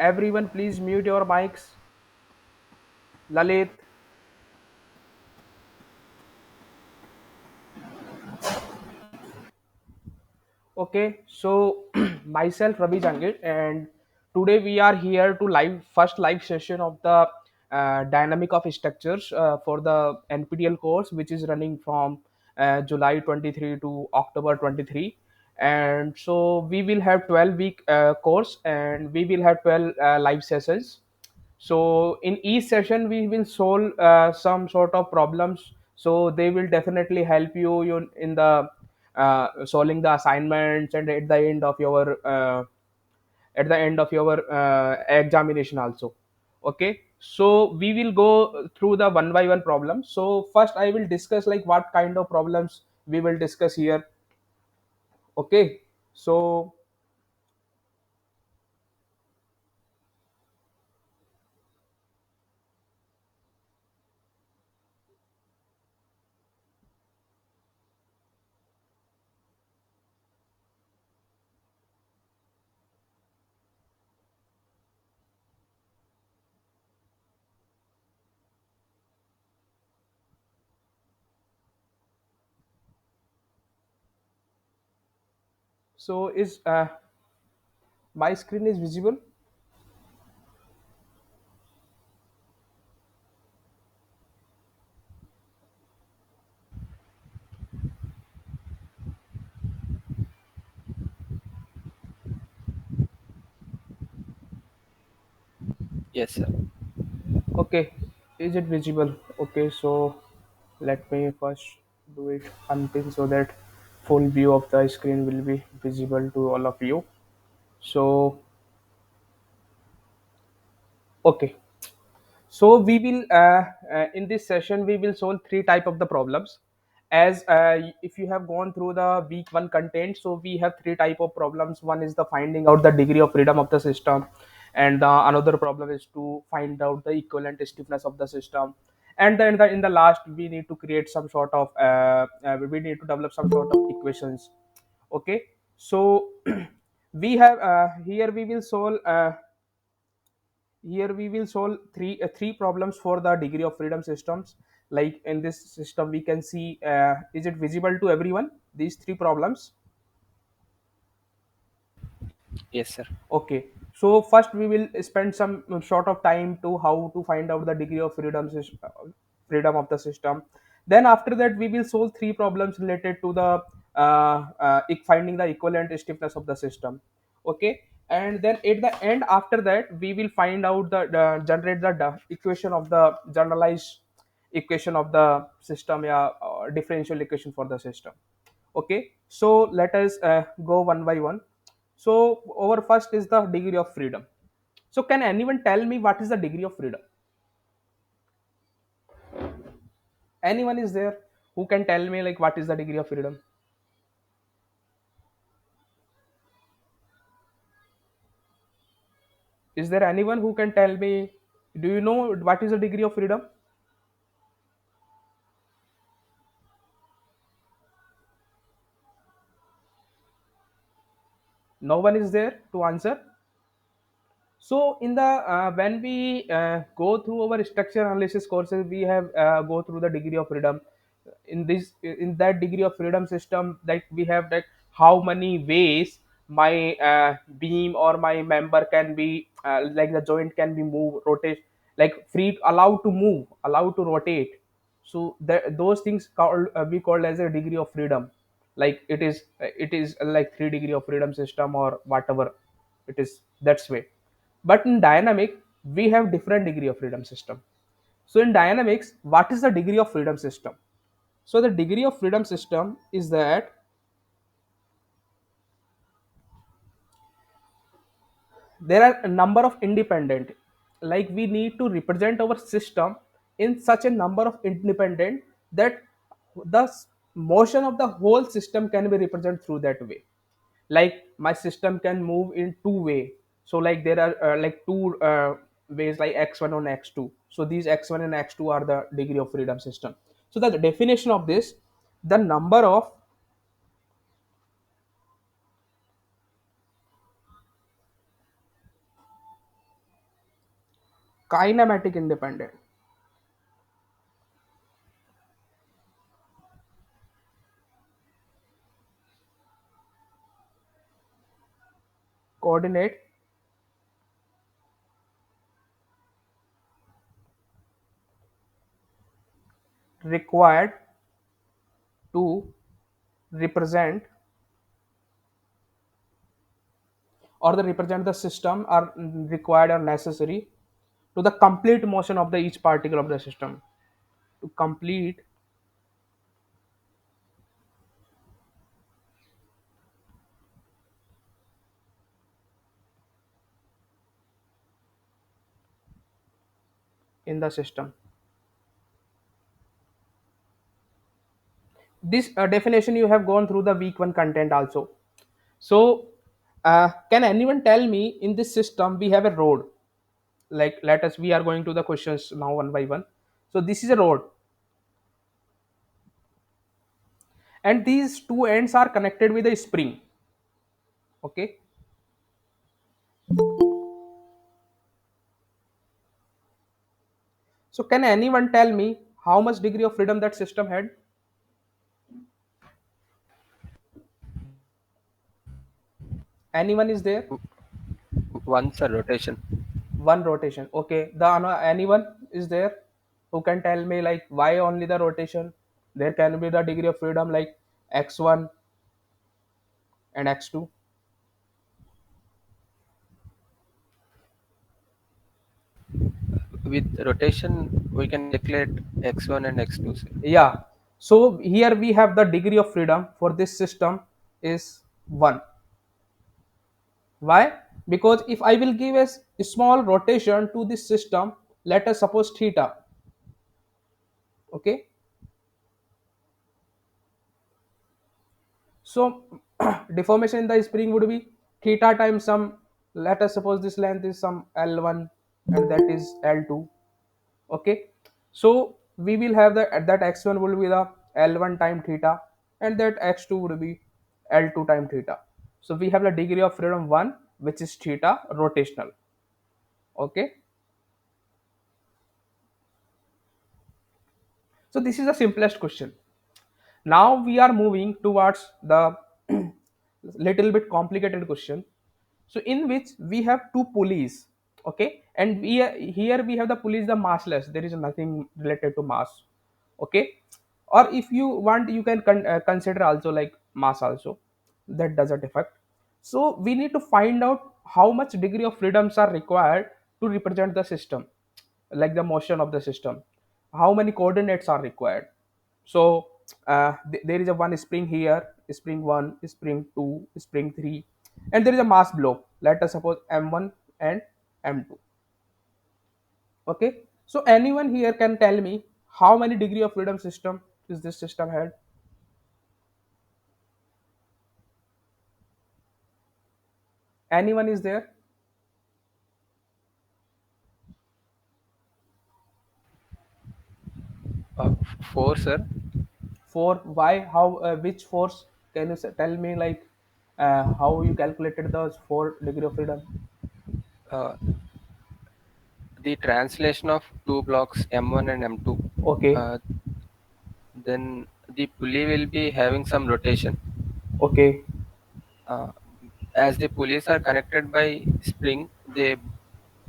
Everyone, please mute your mics. Lalit. Okay, so myself Ravi Jangir, and today we are here to live first live session of the dynamic of structures for the NPTEL course, which is running from July 23 to October 23. And so we will have 12-week course, and we will have 12 live sessions. So in each session we will solve some sort of problems, so they will definitely help you in the solving the assignments, and at the end of your examination also. Okay, so we will go through the one by one problem. So first I will discuss like what kind of problems we will discuss here. Okay, so is my screen is visible? Yes, sir. Okay, is it visible? Okay, so let me first do it unpin so that full view of the screen will be visible to all of you. So, okay, so we will in this session we will solve three type of the problems. As if you have gone through the week one content, so we have three type of problems. One is the finding out the degree of freedom of the system, and another problem is to find out the equivalent stiffness of the system. And then in the last we need to create some sort of we need to develop some sort of equations. Okay, so we have here we will solve here we will solve three problems for the degree of freedom systems. Like in this system we can see, is it visible to everyone, these three problems? Yes, sir. Okay, so first we will spend some sort of time to how to find out the degree of freedom of the system. Then after that we will solve three problems related to the finding the equivalent stiffness of the system. Okay, and then at the end after that we will find out the generate the equation of the generalized equation of the system, yeah, differential equation for the system. Okay, so let us go one by one. So our first is the degree of freedom. So can anyone tell me what is the degree of freedom? Anyone is there who can tell me like what is the degree of freedom? Is there anyone who can tell me? Do you know what is the degree of freedom? No one is there to answer. So in the when we go through our structure analysis courses, we have go through the degree of freedom. In that degree of freedom system, that we have that how many ways my beam or my member can be like the joint can be moved, rotate, like free, allowed to move, allowed to rotate. So those things called we called as a degree of freedom. Like it is like 3 degree of freedom system or whatever it is, that's way. But in dynamic we have different degree of freedom system. So in dynamics, what is the degree of freedom system? So the degree of freedom system is that there are a number of independent, like we need to represent our system in such a number of independent that the motion of the whole system can be represented through that way. Like my system can move in two way. So like there are like two ways, like x1 and x2. So these x1 and x2 are the degree of freedom system. So the definition of this, the number of, kinematic independent. Coordinate required to represent or the represent the system are required or necessary to the complete motion of the each particle of the system, to complete in the system. This definition you have gone through the week one content also. So can anyone tell me, in this system we have a road, like let us, we are going to the questions now one by one. So this is a road, and these two ends are connected with a spring. Okay, so can anyone tell me how much degree of freedom that system had? Anyone is there? Once a rotation. One rotation. Okay, the anyone is there who can tell me like why only the rotation? There can be the degree of freedom like x1 and x2. With rotation, we can calculate x1 and x2, sir. Yeah, so here we have the degree of freedom for this system is 1. Why? Because if I will give a small rotation to this system, let us suppose theta. Okay, so deformation in the spring would be theta times some, let us suppose this length is some L1 and that is L2. Okay, so we will have that x1 will be the L1 time theta, and that x2 would be L2 time theta. So we have the degree of freedom 1, which is theta rotational. Okay, so this is the simplest question. Now we are moving towards the little bit complicated question. So in which we have two pulleys. Okay, and here we have the pulleys the massless, there is nothing related to mass. Okay, or if you want you can consider also like mass also, that doesn't affect. So we need to find out how much degree of freedoms are required to represent the system, like the motion of the system, how many coordinates are required. So there is a one spring here, spring 1, spring 2, spring 3, and there is a mass block, let us suppose m1 and m2. Okay, so anyone here can tell me how many degree of freedom system is this system had? Anyone is there? Uh, 4, sir. For why, how, which force? Can you tell me like how you calculated those 4 degree of freedom? Uh, the translation of two blocks M1 and M2. Okay, Uh, then the pulley will be having some rotation. okay, Uh, as the pulleys are connected by spring, they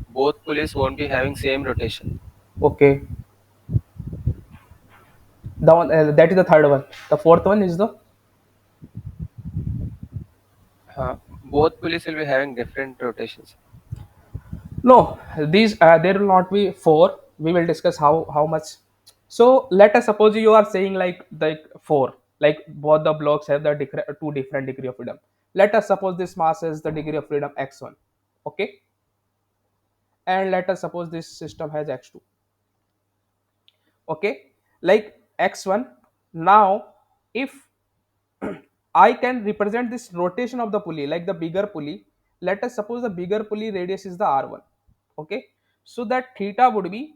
both pulleys won't be having same rotation. okay. The one that is the third one. The fourth one is the Uh, both pulleys will be having different rotations. no. These there will not be 4. We will discuss how much. So let us suppose you are saying like 4. Like both the blocks have the two different degree of freedom. Let us suppose this mass is the degree of freedom x1. Okay, and let us suppose this system has x2. Okay, like x1. Now, if I can represent this rotation of the pulley like the bigger pulley. Let us suppose the bigger pulley radius is the r1. Okay, so that theta would be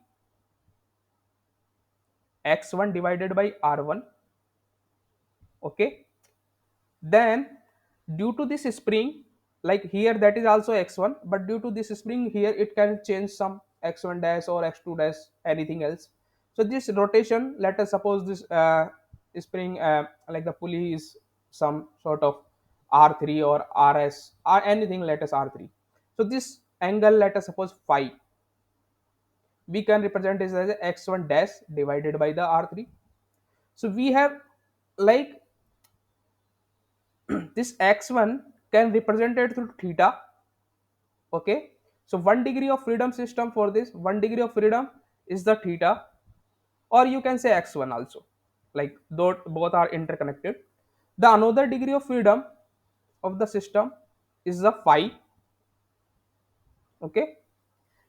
x1 divided by r1. Okay, then due to this spring, like here that is also x1, but due to this spring here it can change some. x1 dash or x2 dash, anything else. So this rotation, let us suppose this spring, like the pulley is some sort of r3 or rs or anything, let us r3. So this angle, let us suppose phi, we can represent this as x1 dash divided by the r3. So we have like this x1 can represent it through theta. Okay, so 1 degree of freedom system, for this 1 degree of freedom is the theta, or you can say x1 also, like though both are interconnected. The another degree of freedom of the system is the phi. Okay,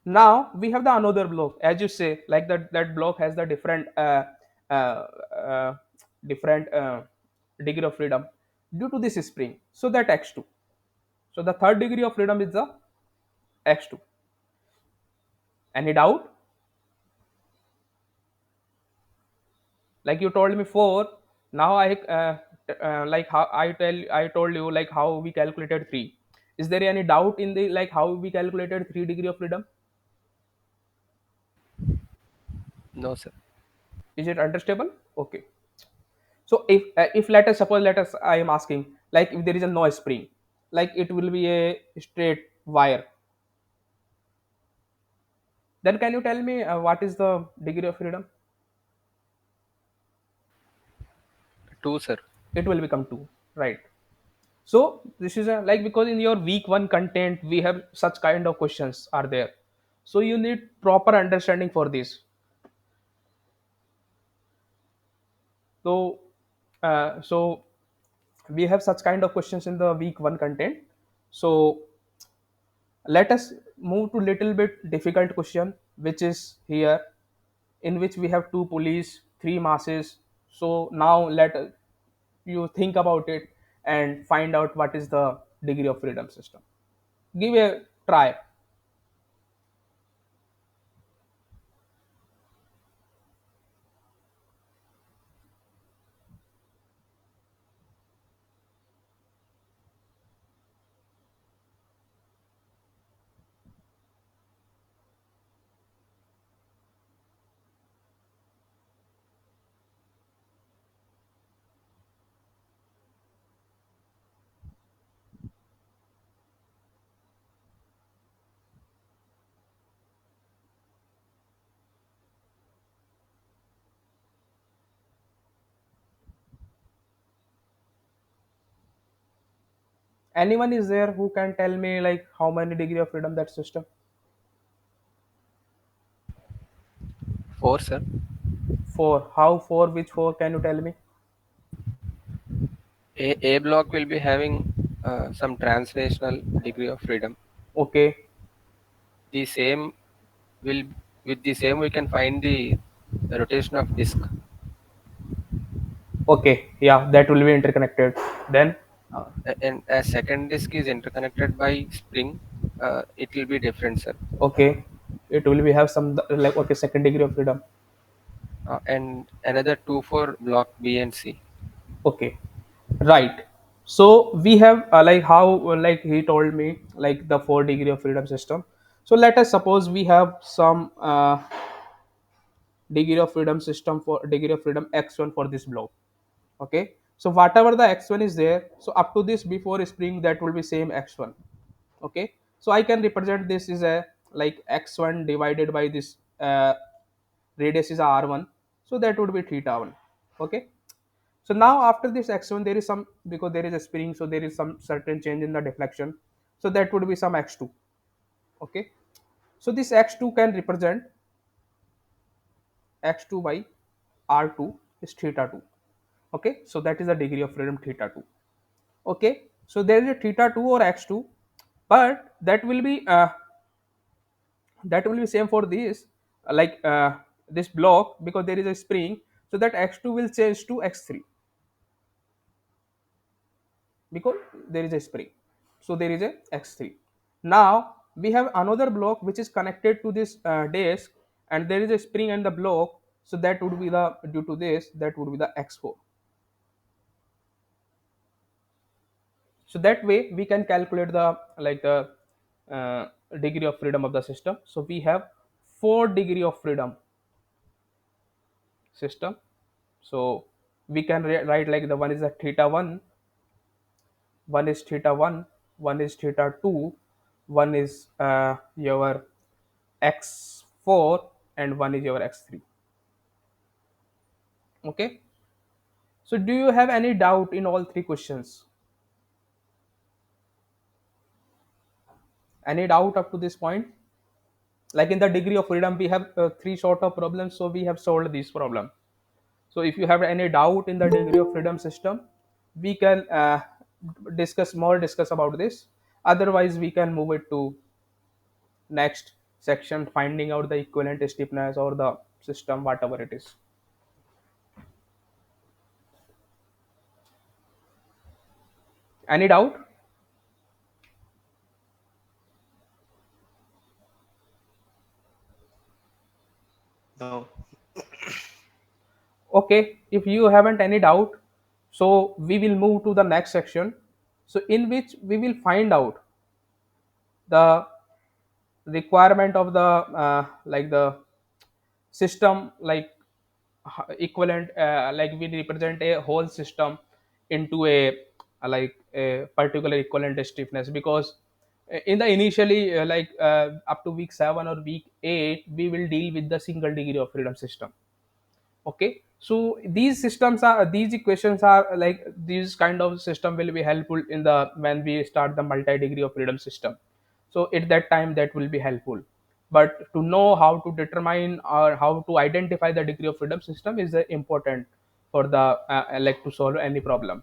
now we have the another block, as you say, like that block has the uh, uh, different degree of freedom due to this spring, so that x2. So the third degree of freedom is the x2. Any doubt? Like you told me 4, now I like how I told you like how we calculated 3. Is there any doubt in the like how we calculated 3 degree of freedom? No, sir. Is it understandable? Okay. So if let us suppose, let us, I am asking, like if there is a no spring, like it will be a straight wire, then can you tell me what is the degree of freedom? 2, sir. It will become 2, right? So this is a, like, because in your week 1 content we have such kind of questions are there, so you need proper understanding for this. So so we have such kind of questions in the week 1 content. So let us move to little bit difficult question, which is here, in which we have two pulleys, three masses. So now let you think about it and find out what is the degree of freedom system. Give a try. Anyone is there who can tell me like how many degree of freedom that system? 4, sir. Four. How four? Which four? Can you tell me? A block will be having some translational degree of freedom. Okay. The same will with the same we can find the rotation of disk. Okay. Yeah, that will be interconnected. Then And as second disk is interconnected by spring, it will be different, sir. okay, it will be have some like, okay, second degree of freedom. And another two for block B and C. Okay, right. So we have like how like he told me like the 4 degree of freedom system. So let us suppose we have some degree of freedom system for degree of freedom x1 for this block. Okay, so whatever the x1 is there, so up to this before spring, that will be same x1. Okay, so I can represent this is a like x1 divided by this radius is r1, so that would be theta 1. Okay, so now after this x1 there is some, because there is a spring, so there is some certain change in the deflection, so that would be some x2. Okay, so this x2 can represent x2 by r2 is theta 2. Okay, so that is the degree of freedom theta 2. Okay, so there is a theta 2 or x2, but that will be same for this like this block, because there is a spring, so that x2 will change to x3 because there is a spring, so there is a x3. Now we have another block which is connected to this disk, and there is a spring and the block, so that would be the, due to this, that would be the x4. So that way we can calculate the like the uh, degree of freedom of the system. So we have 4 degree of freedom system. So we can write like the one is a theta 1, one is theta 1, one is theta 2, one is your x4, and one is your x3. Okay, so do you have any doubt in all three questions? Any doubt up to this point? Like in the degree of freedom we have three sort of problems, so we have solved this problem. So if you have any doubt in the degree of freedom system, we can discuss about this. Otherwise we can move it to next section, finding out the equivalent stiffness or the system, whatever it is. Any doubt? No. Okay, if you haven't any doubt, so we will move to the next section, so in which we will find out the requirement of the like the system, like equivalent, like we represent a whole system into a like a particular equivalent stiffness, because in the initially up to week 7 or week 8 we will deal with the single degree of freedom system. Okay, so these equations are like these kind of system will be helpful in the when we start the multi degree of freedom system. So at that time that will be helpful, but to know how to determine or how to identify the degree of freedom system is important for the like to solve any problem.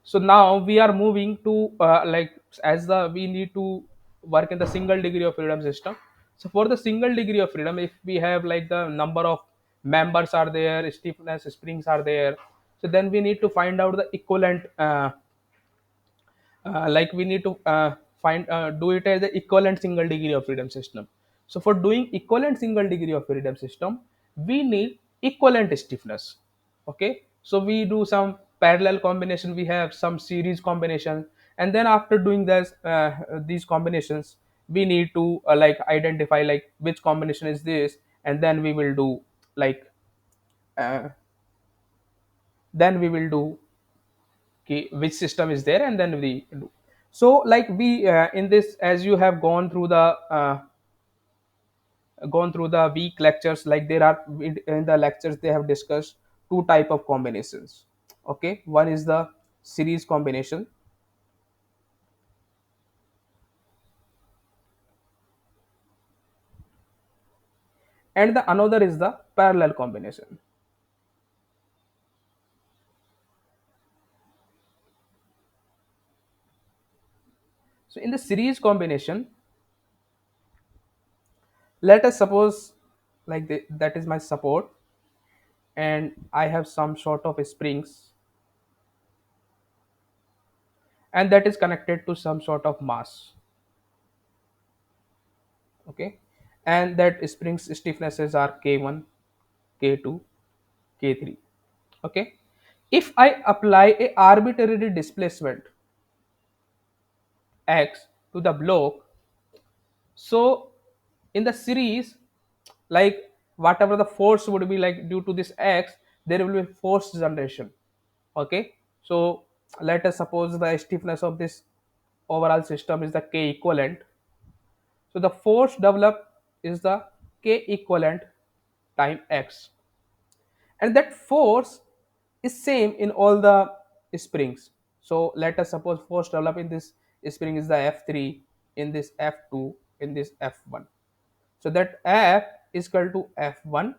So now we are moving to like as the we need to work in the single degree of freedom system. So for the single degree of freedom, if we have like the number of members are there, stiffness springs are there, so then we need to find out the equivalent like we need to find do it as the equivalent single degree of freedom system. So for doing equivalent single degree of freedom system, we need equivalent stiffness. Okay, so we do some parallel combination, we have some series combination, and then after doing this these combinations, we need to like identify like which combination is this, and then we will do like uh, then we will do okay, which system is there, and then we do. So like we in this, as you have gone through the week lectures, like there are in the lectures they have discussed two type of combinations. Okay, one is the series combination, and the another is the parallel combination. So in the series combination, let us suppose like that is my support, and I have some sort of springs, and that is connected to some sort of mass. Okay, and that springs stiffnesses are k1, k2, k3. Okay, if I apply a arbitrary displacement x to the block, so in the series, like whatever the force would be like due to this x, there will be force generation. Okay, so let us suppose the stiffness of this overall system is the k equivalent. So the force developed is the k equivalent time x, and that force is same in all the springs. So let us suppose force developed in this spring is the F3, in this F2, in this F1. So that F is equal to F1,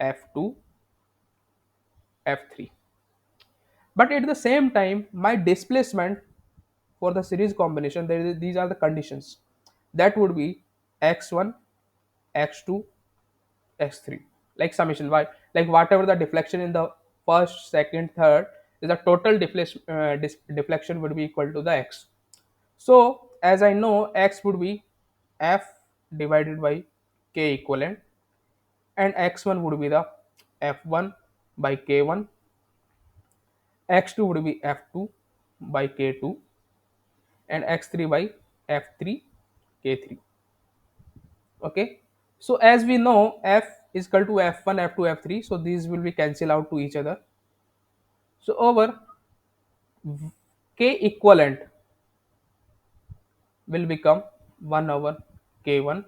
F2, F3. But at the same time, my displacement for the series combination, these are the conditions. That would be x1, x2, x3, like summation y, like whatever the deflection in the first, second, third is the total deflection would be equal to the x. So as I know, x would be f divided by k equivalent, and x1 would be the f1 by k1, x2 would be f2 by k2, and x3 by f3 k3. Okay, So as we know, F is equal to F1, F2, F3. So these will be cancel out to each other. So over K equivalent will become 1 over K1,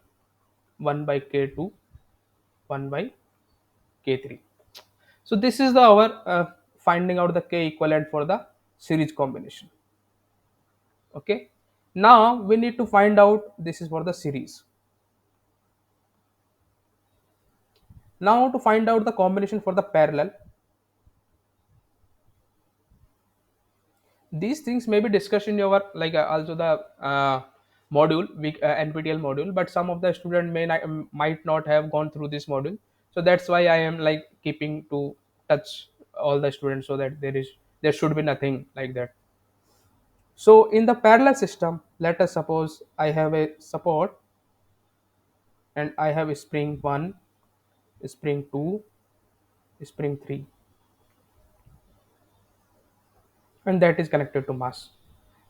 1 by K2, 1 by K3. So this is the our finding out the K equivalent for the series combination. Okay. Now we need to find out, this is for the series. Now to find out the combination for the parallel, these things may be discussed in your like also the module NPTEL module, but some of the student might not have gone through this module. So that's why I am like keeping to touch all the students, so that there should be nothing like that. So in the parallel system, let us suppose I have a support and I have a spring 1, spring 2, spring 3, and that is connected to mass,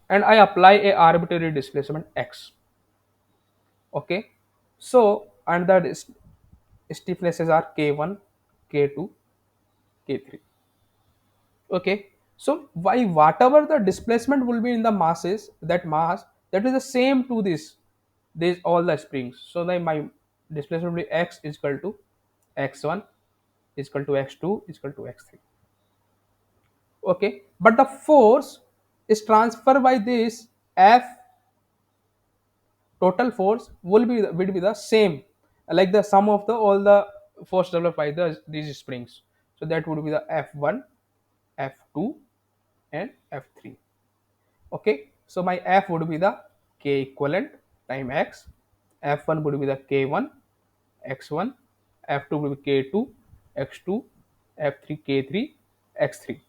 and I apply a arbitrary displacement x. Okay. So and the stiffnesses are k1, k2, k3. Okay. So why whatever the displacement will be in the masses, that mass that is the same to this all the springs. So then my displacement will be x is equal to x1 is equal to x2 is equal to x3. Okay. But the force is transferred by this F, total force will be the same, like the sum of the all the force developed by these springs. So that would be the F1, F2, and F3. Okay. So my F would be the K equivalent time x, F1 would be the K1 x1, F2 would be K2 x2, F3 K3 x3.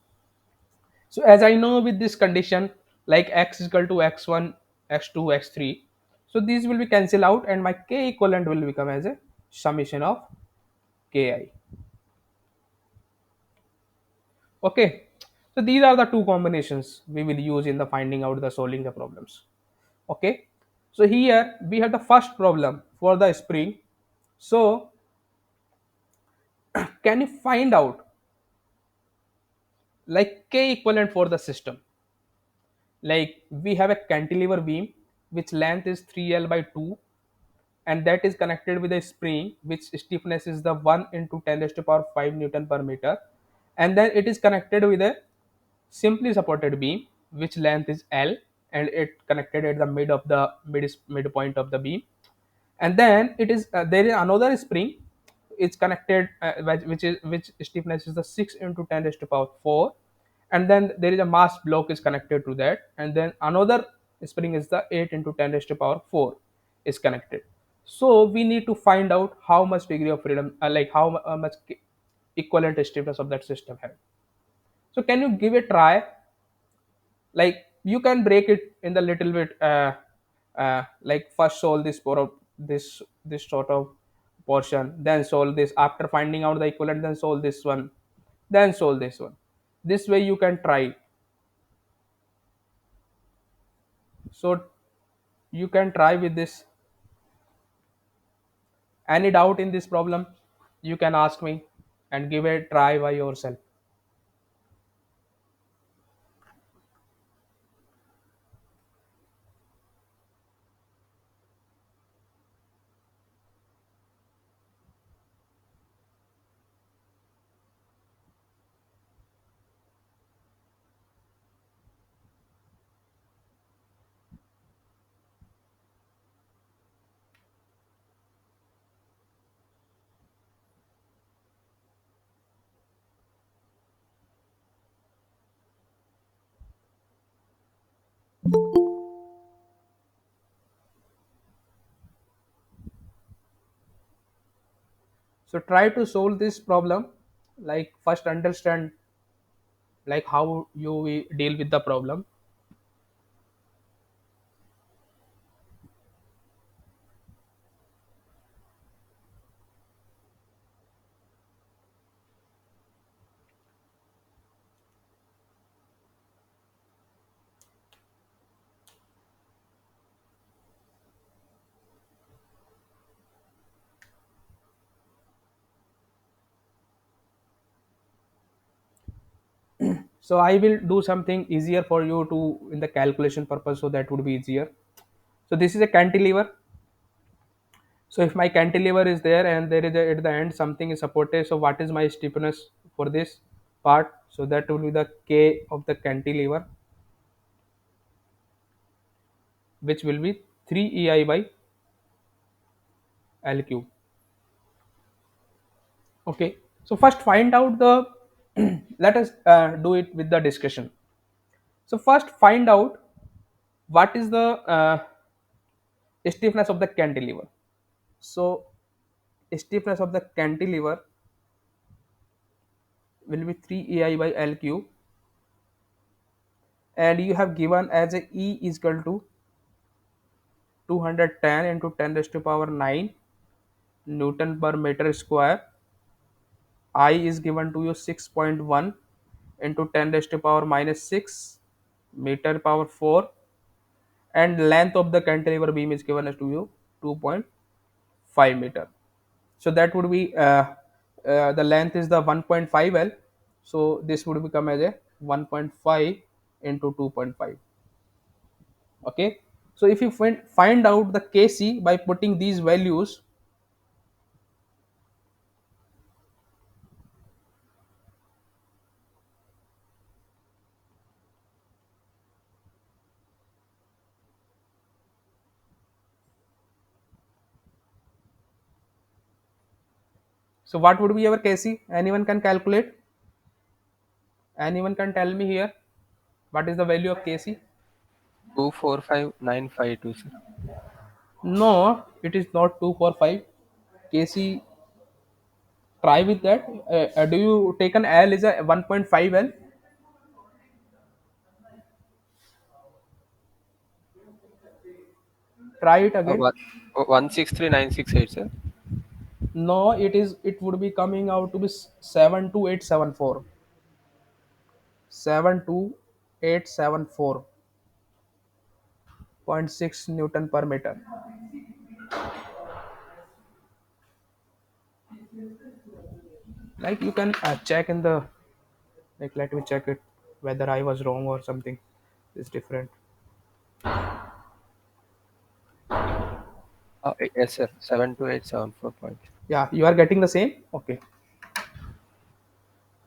So as I know with this condition, like x is equal to x1, x2, x3, so these will be cancelled out, and my K equivalent will become as a summation of Ki. Okay. So these are the two combinations we will use in the finding out the solving the problems. Okay. So here we have the first problem for the spring. So can you find out like K equivalent for the system? Like we have a cantilever beam which length is 3L by 2, and that is connected with a spring which stiffness is the 1 into 10 raised to power 5 Newton per meter, and then it is connected with a simply supported beam which length is L, and it connected at the midpoint of the beam. And then it is there is another spring, it's connected which stiffness is the 6 into 10 raised to power 4, and then there is a mass block is connected to that, and then another spring is the 8 into 10 raised to power 4 is connected. So we need to find out how much degree of freedom, like how much equivalent stiffness of that system have. So can you give a try, like you can break it in the little bit, like first solve this for this sort of portion, then solve this, after finding out the equivalent then solve this one, then solve this one. This way you can try. So you can try with this. Any doubt in this problem, you can ask me and give a try by yourself. So try to solve this problem, like first understand like how you will deal with the problem. So I will do something easier for you to in the calculation purpose, so that would be easier. So this is a cantilever. So if my cantilever is there and there is at the end something is supported, so what is my stiffness for this part? So that will be the K of the cantilever, which will be 3 EI by L cube. Okay. So first find out the let us do it with the discussion. So first find out what is the stiffness of the cantilever. So stiffness of the cantilever will be 3 EI by L cube, and you have given as a E is equal to 210 into 10 raised to power 9 Newton per meter square. I is given to you 6.1 into 10 raised to power minus 6 meter power 4, and length of the cantilever beam is given as to you 2.5 meter. So that would be the length is the 1.5 L. So this would become as a 1.5 into 2.5. Okay. So if you find out the Kc by putting these values, so what would be our Kc? Anyone can calculate? Anyone can tell me here what is the value of Kc? 245952, sir. No, it is not 245. Kc, try with that. Do you take an L is a 1.5 L? Try it again. One 163,968, sir. No, it would be coming out to be 72874. 72874.6 Newton per meter. Like you can check in the, like, let me check it whether I was wrong or something is different. Yes, sir. 72874 point. Yeah, you are getting the same. Okay.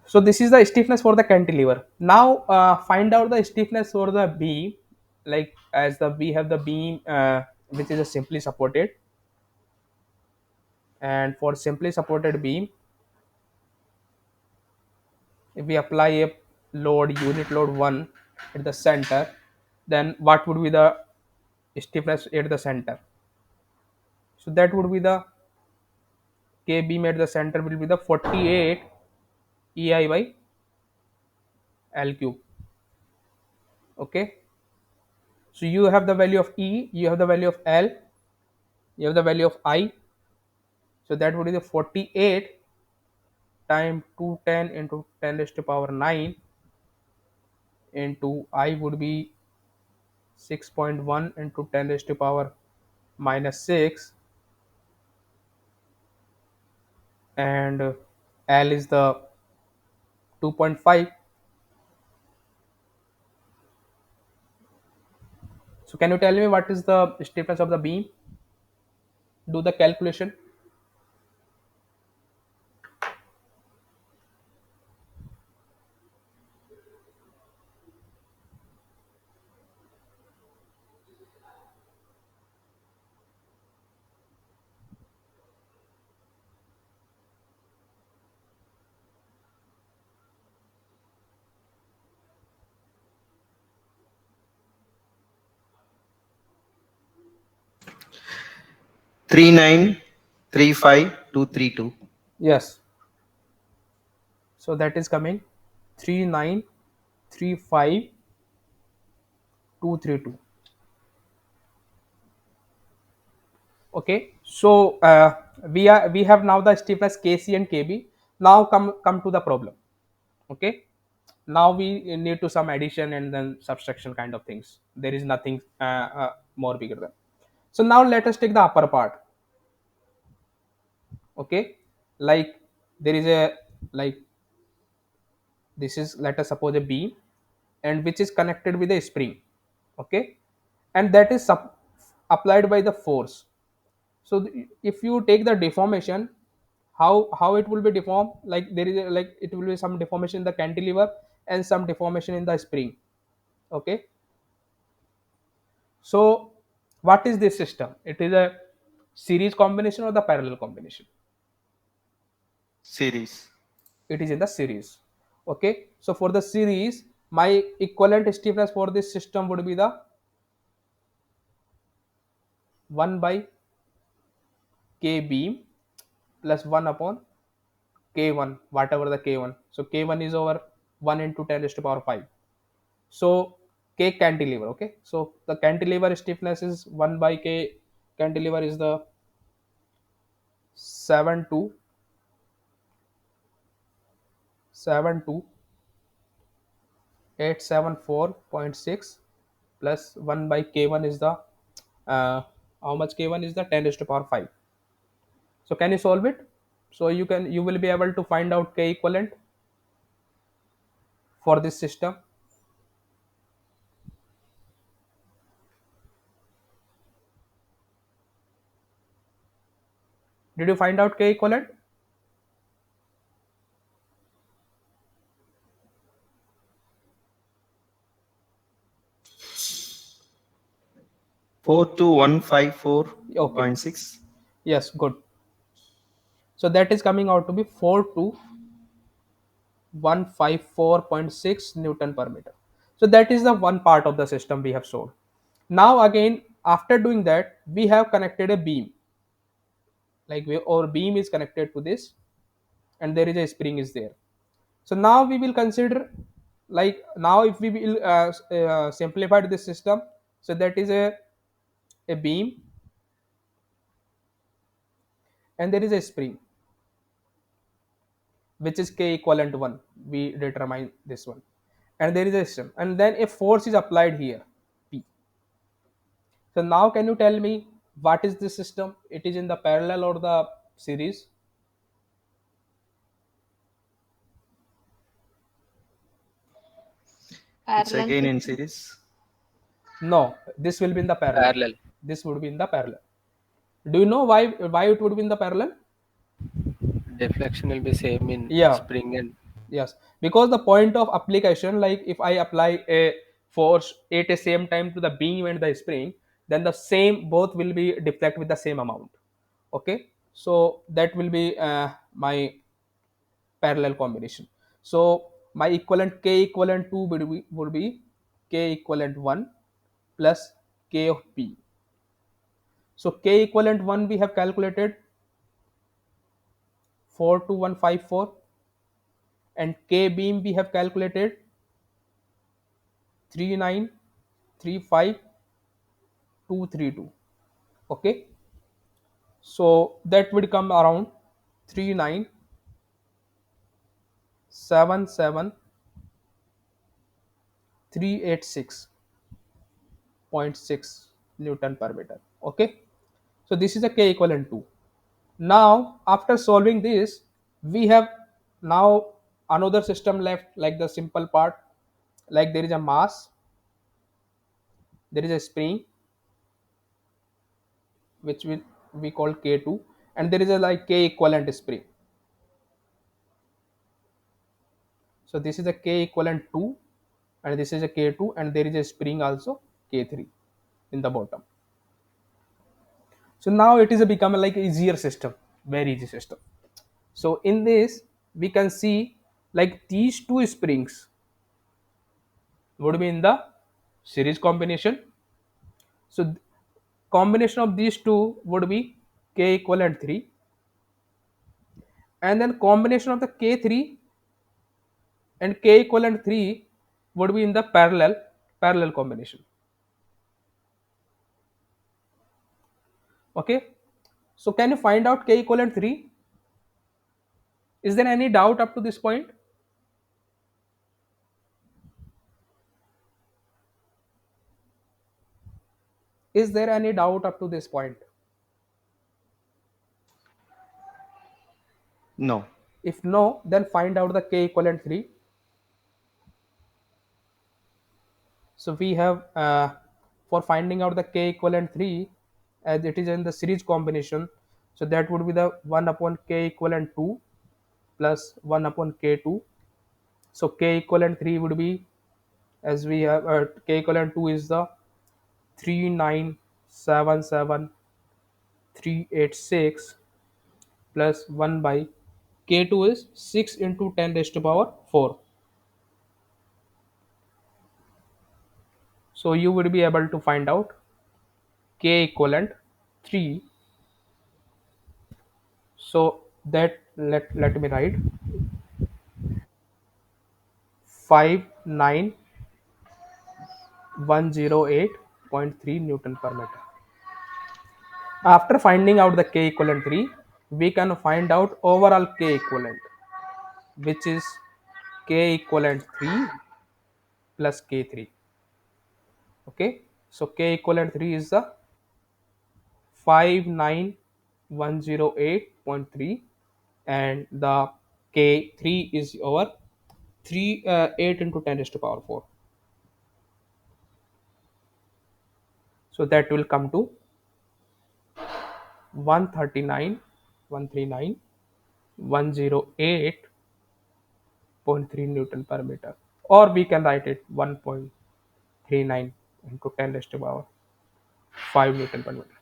So this is the stiffness for the cantilever. Now find out the stiffness for the beam. Like as the we have the beam which is a simply supported, and for simply supported beam, if we apply a load unit load 1 at the center, then what would be the stiffness at the center? So that would be the K beam at the center will be the 48 EI by L cube. Okay. So you have the value of E, you have the value of L, you have the value of I. So that would be the 48 times 210 into 10 raised to power 9 into I would be 6.1 into 10 raised to power minus 6, and L is the 2.5. So can you tell me what is the stiffness of the beam? Do the calculation. 3935232. Yes. So that is coming 3935232. Okay. So we have now the stiffness Kc and Kb. Now come to the problem. Okay. Now we need to some addition and then subtraction kind of things. There is nothing more bigger than. So now let us take the upper part. Okay. Like there is a, like This is, let us suppose, a beam, and which is connected with a spring. Okay, and that is applied by the force. So if you take the deformation, how it will be deformed, like there is like it will be some deformation in the cantilever and some deformation in the spring. Okay, so what is this system? It is a series combination or the parallel combination? Series. It is in the series. Okay, so for the series, my equivalent stiffness for this system would be the 1 by k beam plus 1 upon k1, whatever the k1. So k1 is over 1 into 10 raised to power 5. So k cantilever. Okay, so the cantilever stiffness is 1 by k cantilever is the 72874.6 plus 1 by k1 is the how much k1 is the 10 raised to power 5. So can you solve it? So you will be able to find out k equivalent for this system. Did you find out k equivalent? Okay, 42154.6. yes, good. So that is coming out to be 4 to 154.6 Newton per meter. So that is the one part of the system we have solved. Now again, after doing that, we have connected a beam. Like our beam is connected to this, and there is a spring is there. So now we will consider, like now if we will simplify this system, so that is a beam, and there is a spring which is k equivalent 1. We determine this one, and there is a system, and then a force is applied here, p. So now can you tell me what is this system? It is in the parallel or the series? It's Parallel again to in series. No, this will be in the parallel. Parallel. This would be in the parallel. Do you know why it would be in the parallel? Deflection will be same in Yeah, spring and yes, because the point of application, like if I apply a force at the same time to the beam and the spring, then the same both will be deflect with the same amount. Okay, so that will be my parallel combination. So my equivalent k equivalent 2 would be k equivalent 1 plus k of p. So k equivalent 1 we have calculated 42154, and k beam we have calculated 3935232. Okay, so that would come around 3977386.6 Newton per meter. Okay, so this is a k equivalent 2. Now after solving this, we have now another system left, like the simple part, like there is a mass, there is a spring which we call k2, and there is a like k equivalent spring. So this is a k equivalent 2, and this is a k2, and there is a spring also k3 in the bottom. So now it is a become a like easier system, very easy system. So in this we can see like these two springs would be in the series combination. So combination of these two would be k equivalent 3, and then combination of the k3 and k equivalent 3 would be in the parallel combination. Okay, so can you find out k equivalent 3? Is there any doubt up to this point? Is there any doubt up to this point? No. If no, then find out the k equivalent 3. So we have for finding out the k equivalent 3, as it is in the series combination, so that would be the 1 upon k equivalent 2 plus 1 upon k2. So k equivalent 3 would be, as we have k equivalent 2 is the 3977386 plus 1 by k2 is 6 into 10 raised to power 4. So you would be able to find out k equivalent 3. So that let me write 59108.3 Newton per meter. After finding out the k equivalent 3, we can find out overall k equivalent, which is k equivalent 3 plus k3. Okay, so k equivalent 3 is the 59108.3, and the k3 is over 8 into 10 raised to power 4. So that will come to 139 139 108.3 Newton per meter, or we can write it 1.39 into 10 raised to power 5 Newton per meter.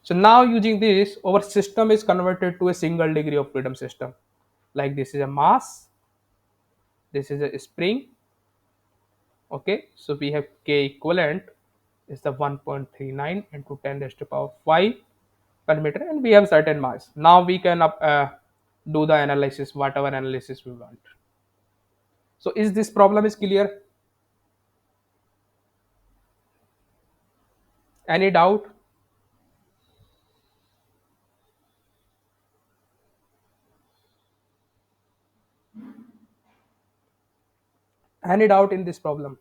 So now using this, our system is converted to a single degree of freedom system. Like this is a mass, this is a spring. Okay, so we have k equivalent is the 1.39 into 10 raised to power 5 per meter, and we have certain mass. Now we can do the analysis, whatever analysis we want. So is this problem is clear? Any doubt? Any doubt in this problem?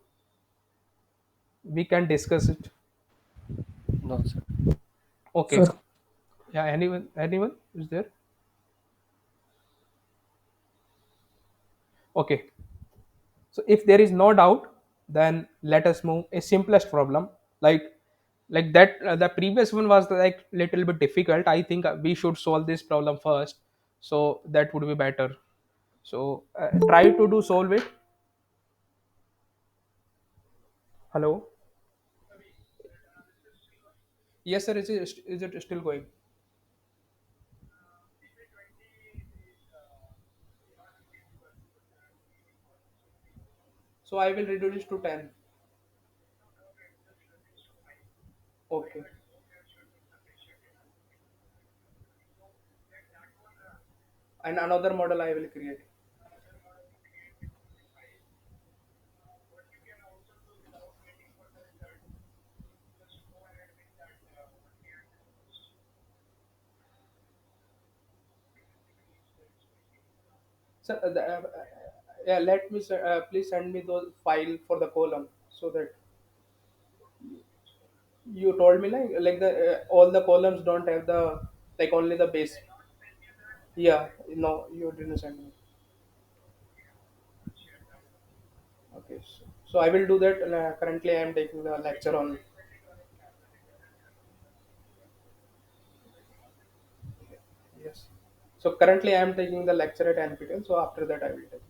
We can discuss it. No, sir. Okay. Sir, Yeah. Anyone? Anyone is there? Okay. So if there is no doubt, then let us move a simplest problem. Like that. The previous one was like little bit difficult. I think we should solve this problem first, so that would be better. So try to do solve it. Hello. Yes, sir. Is it still going? So I will reduce it to 10. Okay. And another model I will create. Sir, yeah, please send me those file for the column, so that you told me like the all the columns don't have the, like, only the base. Yeah, no, you didn't send me. Okay, so I will do that. Currently, I am taking the lecture on. Yes. So currently, I am taking the lecture at NPTEL. So after that, I will take.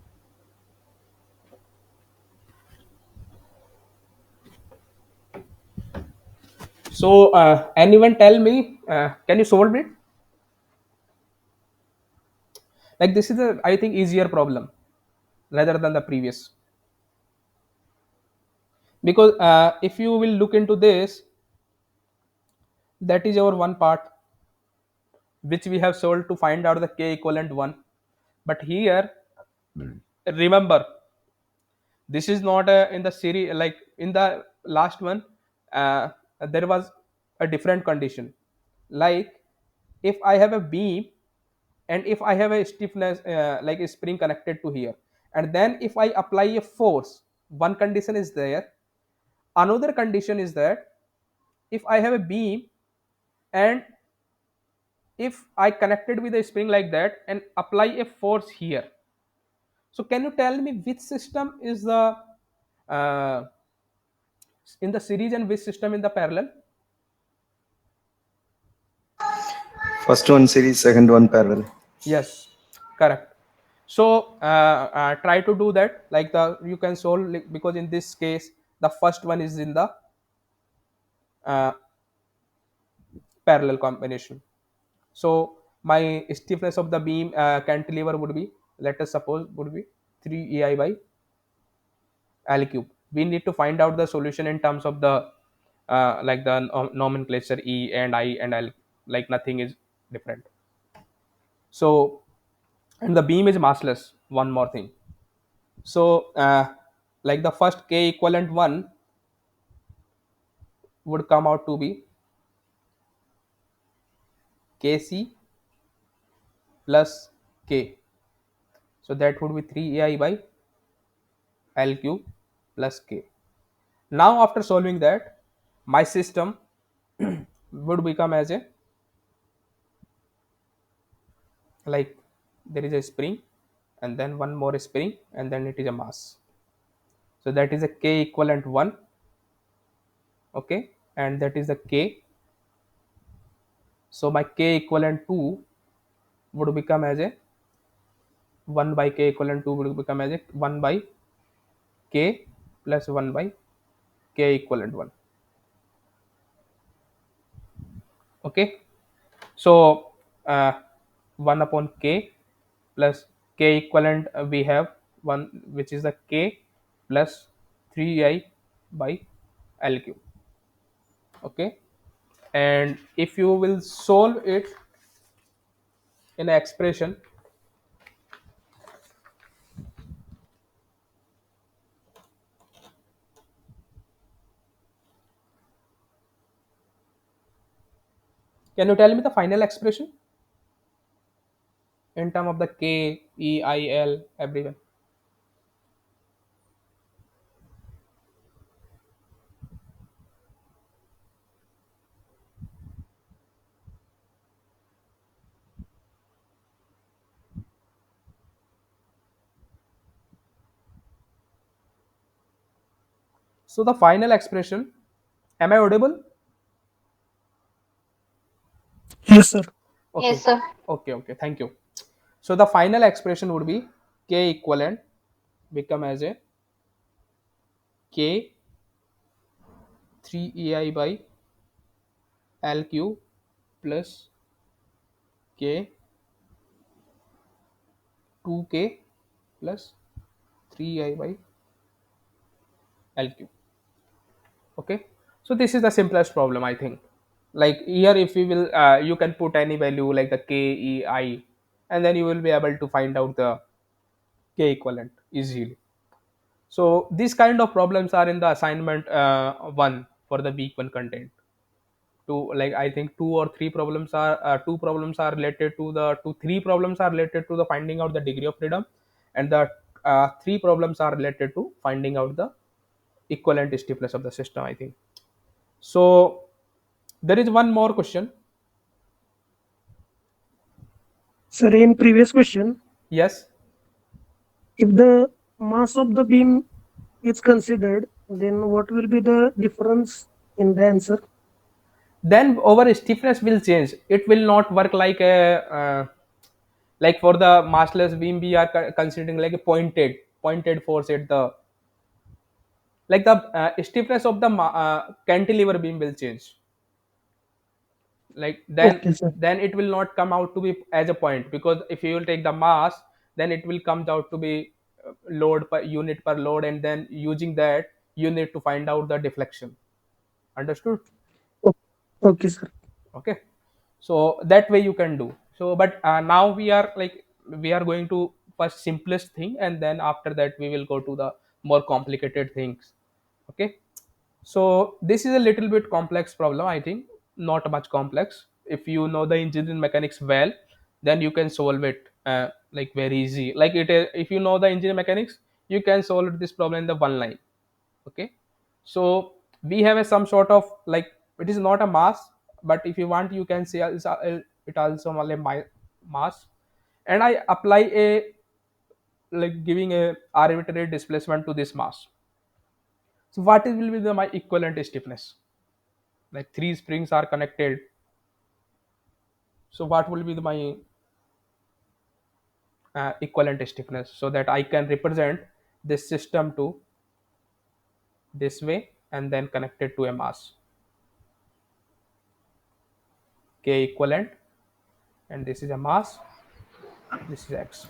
So anyone tell me? Can you solve it? Like this is a, I think, easier problem rather than the previous, because if you will look into this, that is our one part which we have solved to find out the k equivalent 1. But here, remember, this is not in the series. Like in the last one, uh, there was a different condition. Like if I have a beam, and if I have a stiffness, like a spring connected to here, and then if I apply a force, one condition is there. Another condition is that if I have a beam, and if I connected with a spring like that and apply a force here, so can you tell me which system is the uh, In the series and which system in the parallel? First one series, second one parallel. Yes, correct. So try to do that. Like the you can solve because in this case the first one is in the uh, parallel combination. So my stiffness of the beam cantilever would be, let us suppose, would be 3 ei by L cube. We need to find out the solution in terms of the like the nomenclature E and I and L, like nothing is different. So and the beam is massless. One more thing. So like the first K equivalent one would come out to be Kc plus K. So that would be 3 ai by L cube plus K. Now after solving that, my system would become as a, like, there is a spring and then one more spring and then it is a mass. So that is a K equivalent 1, okay, and that is the K. So my K equivalent 2 would become as a 1 by K equivalent 2 would become as a 1 by K plus 1 by K equivalent 1, okay. So 1 upon K plus K equivalent, we have 1 which is the K plus 3i by L cube, okay. And if you will solve it in an expression, can you tell me the final expression in term of the K, E, I, L, everyone? So the final expression, am I audible? Yes, sir. Okay, okay, thank you. So the final expression would be K equivalent become as a K 3 ei by L cube plus K 2K plus 3 i by L cube, okay. So this is the simplest problem, I think. Like here if we will you can put any value like the K, E, I, and then you will be able to find out the K equivalent easily. So these kind of problems are in the assignment 1 for the week 1 content. Two, like I think two problems are related to the two three problems are related to the finding out the degree of freedom, and the three problems are related to finding out the equivalent stiffness of the system, I think. So there is one more question. Sir, in previous question, Yes. if the mass of the beam is considered, then what will be the difference in the answer? Then our stiffness will change. It will not work like a like for the massless beam we are considering like a pointed force at the, like the stiffness of the cantilever beam will change. Like Okay, sir. then it will not come out to be as a point, because if you will take the mass, then it will comes out to be load per unit per load, and then using that you need to find out the deflection. Understood? O- Okay, sir. Okay. So that way you can do. So but now we are like, we are going to first simplest thing, and then after that we will go to the more complicated things, okay. So this is a little bit complex problem, I think. Not much complex. If you know the engineering mechanics well, then you can solve it like very easy. Like if you know the engineering mechanics, you can solve this problem in the one line, okay. So we have a some sort of like, it is not a mass, but if you want you can say it also a mass, and I apply a, like giving a arbitrary displacement to this mass. So what will be my equivalent stiffness? Like three springs are connected. So what will be my equivalent stiffness, so that I can represent this system to this way and then connect it to a mass. K equivalent, and this is a mass, this is X.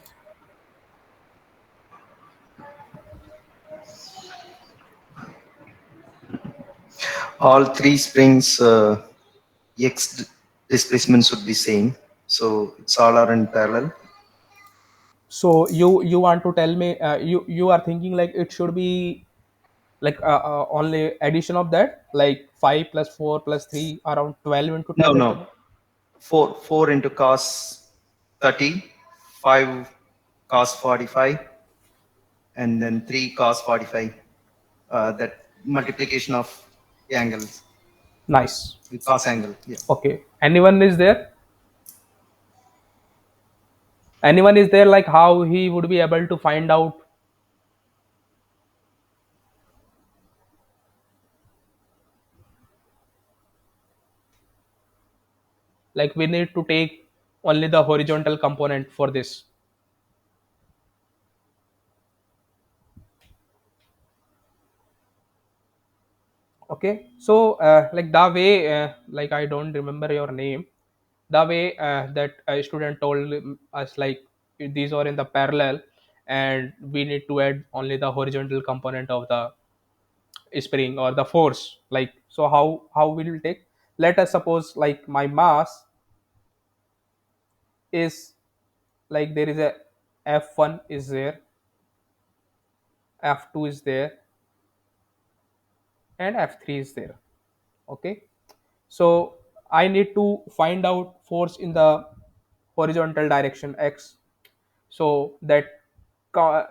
All three springs x displacement should be same. So it's all are in parallel. So you want to tell me, you are thinking like it should be like only addition of that, like 5 plus 4 plus 3 around 12 into No, 10 raised to no. 4 into cos 30, 5 cos 45, and then 3 cos 45. That multiplication of angles, nice. the cos angle. Yeah. Okay, anyone is there, anyone is there, like how he would be able to find out? Like we need to take only the horizontal component for this. Okay, so like the way, like I don't remember your name, the way that a student told us, like these are in the parallel and we need to add only the horizontal component of the spring or the force. Like, so how will we take? Let us suppose like my mass is, like there is a f1 is there, f2 is there, and f3 is there. Okay, so I need to find out force in the horizontal direction x. So that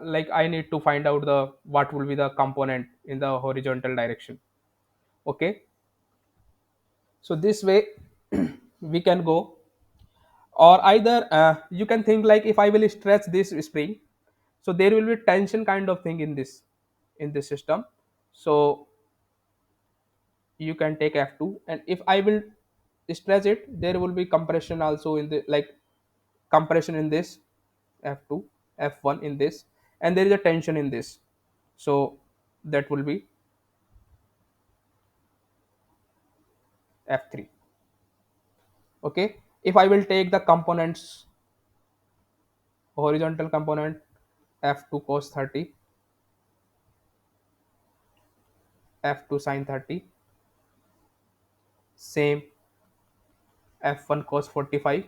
like I need to find out the what will be the component in the horizontal direction. Okay, so this way we can go. Or either you can think like if I will stretch this spring, so there will be tension kind of thing in this system. So you can take f2, and if I will stretch it, there will be compression also in the, like compression in this f2, f1 in this, and there is a tension in this. So that will be f3. Okay, if I will take the components, horizontal component, f2 cos 30, f2 sin 30, same f1 cos 45,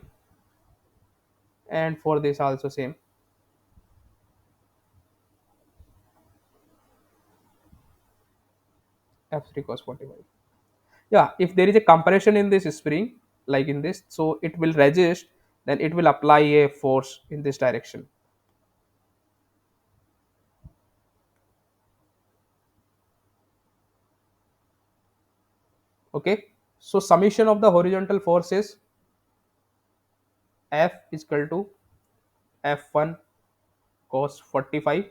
and for this also same f3 cos 45. Yeah, if there is a compression in this spring, like in this, so it will resist, then it will apply a force in this direction. Okay, so summation of the horizontal force is F is equal to f1 cos 45,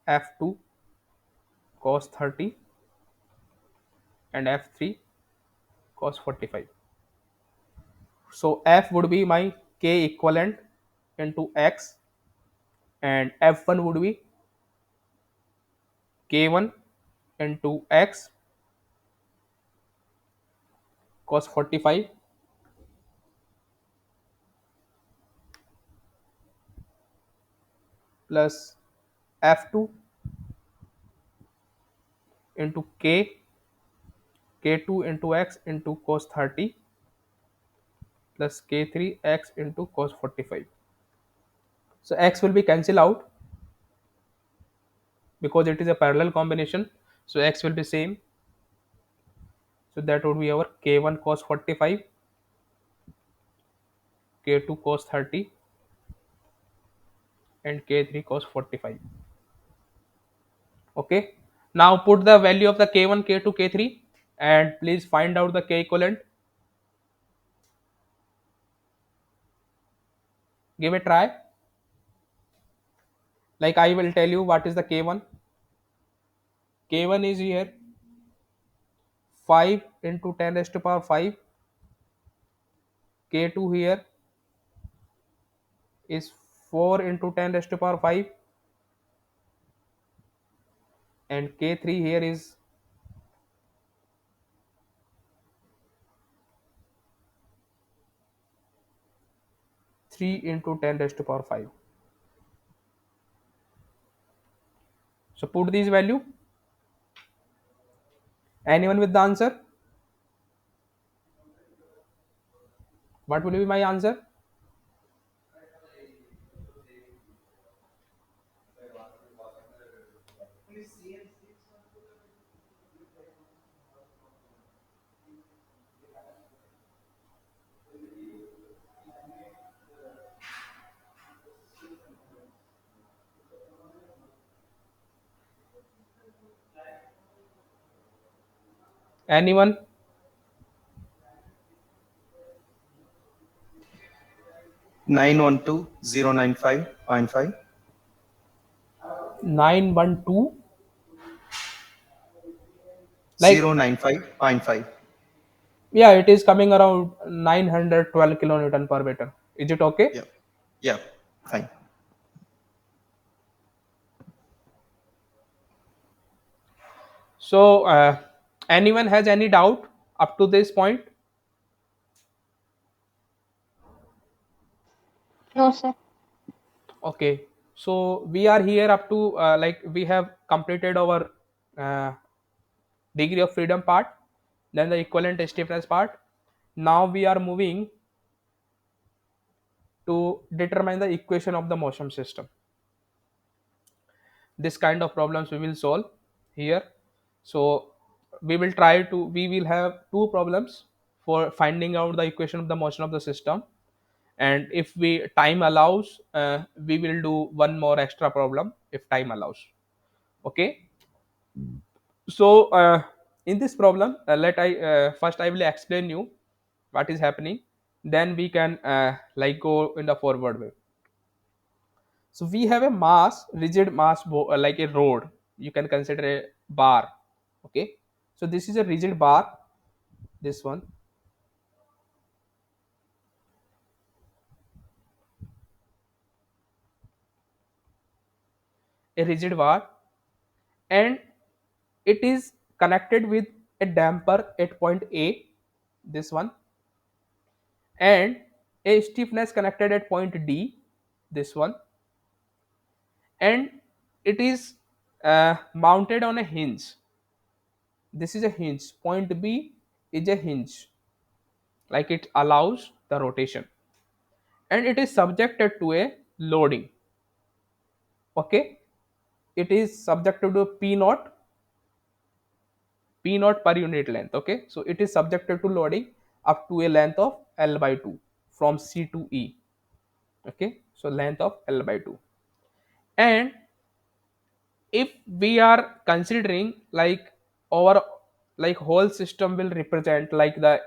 f2 cos 30, and f3 cos 45. So F would be my K equivalent into X, and F1 would be K1 into X cos 45 plus F2 into K2 into X into cos 30 plus K3 X into cos 45. So X will be cancelled out because it is a parallel combination. So X will be same. So that would be our K1 cos 45, K2 cos 30, and K3 cos 45. Okay. Now put the value of the K1, K2, K3, and please find out the K equivalent. Give a try. Like I will tell you what is the K1. K1 is here 5 into 10 raised to power 5. K2 here is 4 into 10 raised to power 5, and K3 here is 3 into 10 raised to power 5. So put these value. Anyone with the answer? What will be my answer? Anyone? 912095.5. 912, like, 095.5. yeah, it is coming around 912 kilonewton per meter. Is it okay? Yeah. Yeah. Fine. So anyone has any doubt up to this point? No, sir. Okay, so we are here up to like we have completed our uh, degree of freedom part, then the equivalent stiffness part. Now we are moving to determine the equation of the motion system. This kind of problems we will solve here. So we will have two problems for finding out the equation of the motion of the system, and if we time allows, we will do one more extra problem if time allows. Okay, so in this problem, let I first I will explain you what is happening, then we can like go in the forward way. So we have a mass, rigid mass, like a road. You can consider a bar. Okay. So this is a rigid bar. This one, a rigid bar, and it is connected with a damper at point A. This one, and a stiffness connected at point D. This one, and it is mounted on a hinge. This is a hinge. Point B is a hinge, like it allows the rotation, and it is subjected to a loading. Okay, it is subjected to p naught per unit length. Okay, so it is subjected to loading up to a length of L by 2 from C to E. Okay, so length of L by 2, and if we are considering like our like whole system will represent like the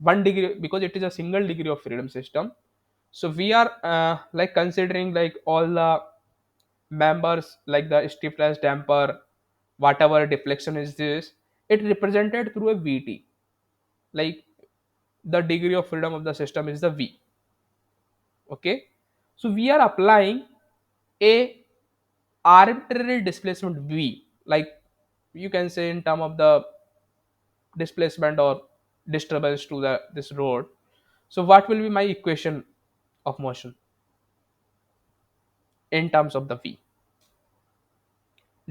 1 degree, because it is a single degree of freedom system. So we are like considering like all the members, like the stiffness, damper, whatever deflection is this, it represented through a vt, like the degree of freedom of the system is the v. Okay, so we are applying a arbitrary displacement v, like you can say in term of the displacement or disturbance to the this road. So what will be my equation of motion in terms of the v?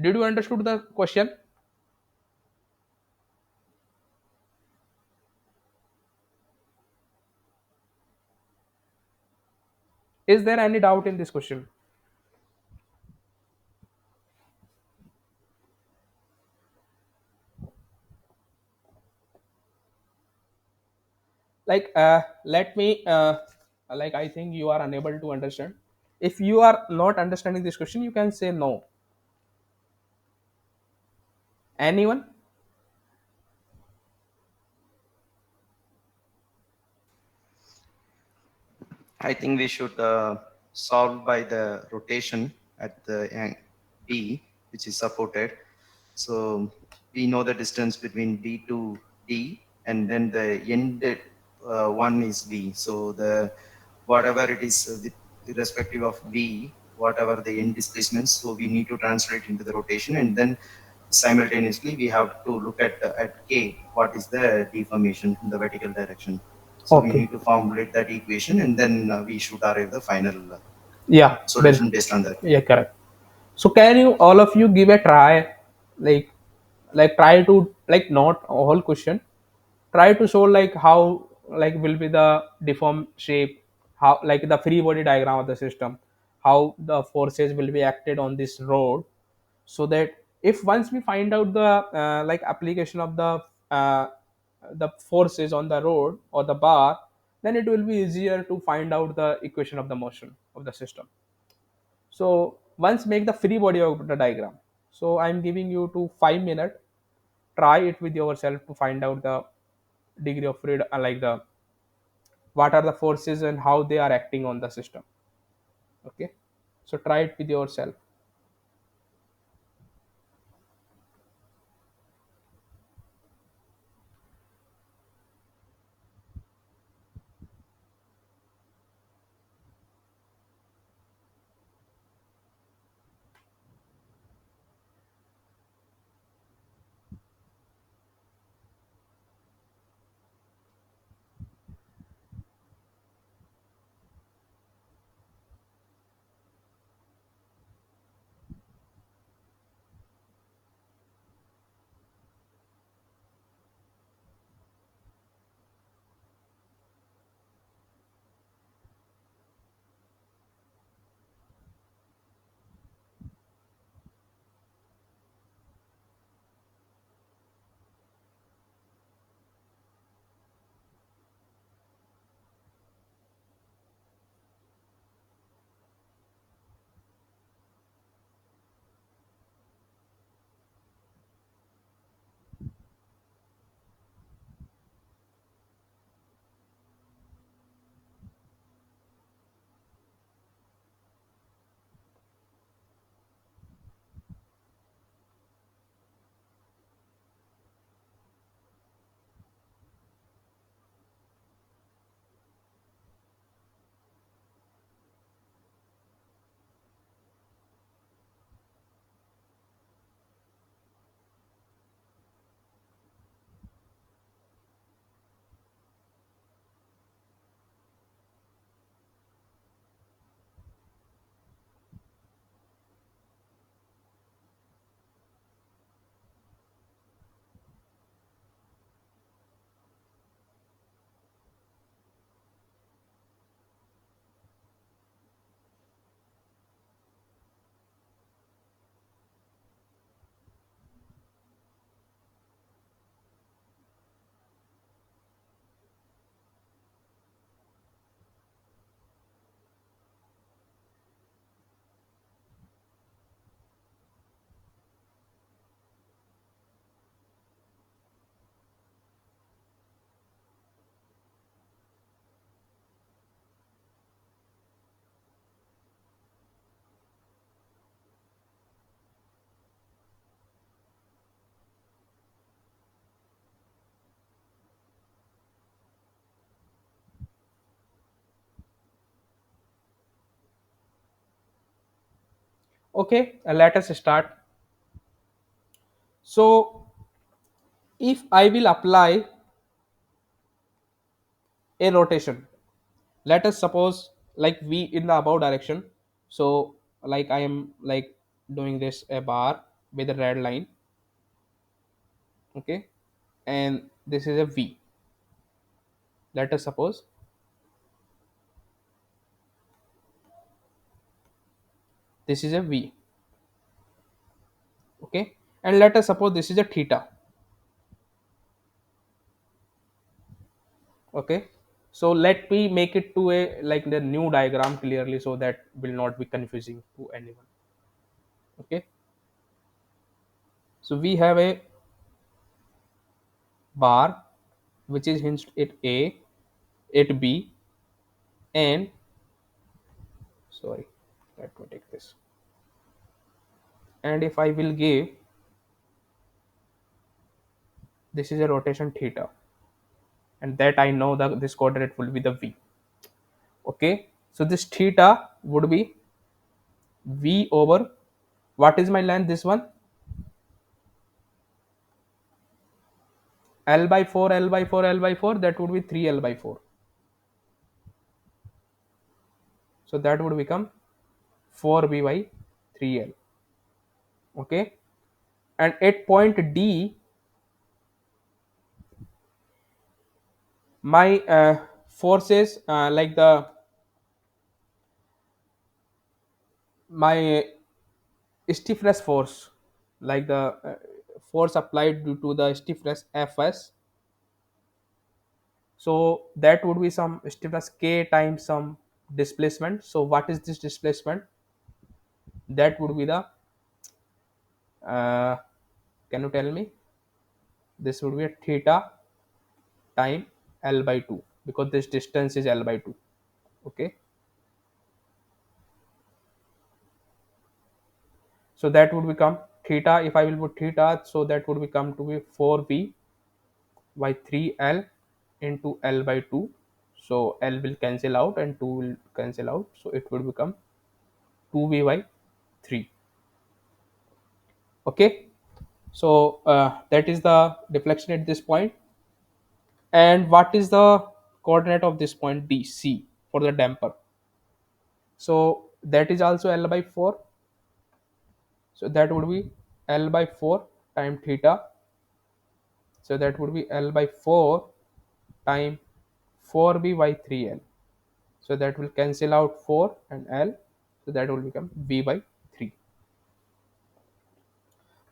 Did you understood the question? Is there any doubt in this question? Like let me like I think you are unable to understand. If you are not understanding this question, you can say no. Anyone? I think we should solve by the rotation at the B, which is supported. So we know the distance between B to D, and then the end one is B. So the whatever it is, with irrespective of B, whatever the end displacements, so we need to translate into the rotation, and then simultaneously we have to look at K, what is the deformation in the vertical direction. So we Okay. need to formulate that equation, and then we should arrive the final Yeah. Well. solution based on that. Yeah. Correct. So can you all of you give a try, like try to like not a whole question, try to show like how like will be the deform shape, how like the free body diagram of the system, how the forces will be acted on this road, so that if once we find out the like application of the forces on the road or the bar, then it will be easier to find out the equation of the motion of the system. So once make the free body of the diagram. So I'm giving you to 5 minutes. Try it with yourself to find out the degree of freedom, like the what are the forces and how they are acting on the system. Okay. So try it with yourself. Okay, let us start. So if I will apply a rotation, let us suppose like v in the above direction. So like I am like doing this a bar with a red line. Okay. And this is a v. Let us suppose this is a v. Okay. And let us suppose this is a theta. Okay. So let me make it to a like the new diagram clearly, so that will not be confusing to anyone. Okay. So we have a bar which is hinged at a, at b, and sorry, let me take this. And if I will give This is a rotation theta, and that I know that this coordinate will be the v. Okay, so this theta would be v over, what is my length, this one, l by 4, l by 4, l by 4, that would be 3 l by 4. So that would become 4b by 3l. Okay, and at point D, my forces, like the my stiffness force, like the force applied due to the stiffness Fs, so that would be some stiffness k times some displacement. So what is this displacement? That would be the, uh, can you tell me? This would be a theta time l by 2, because this distance is l by 2. Okay, so that would become theta, if I will put theta, so that would become to be 4b by 3l into l by 2. So l will cancel out and 2 will cancel out, so it would become 2b by 3. Okay, so that is the deflection at this point. And what is the coordinate of this point dc for the damper? So that is also l by 4. So that would be l by 4 time theta. So that would be l by 4 time 4b by 3l. So that will cancel out 4 and l. So that will become b by 3.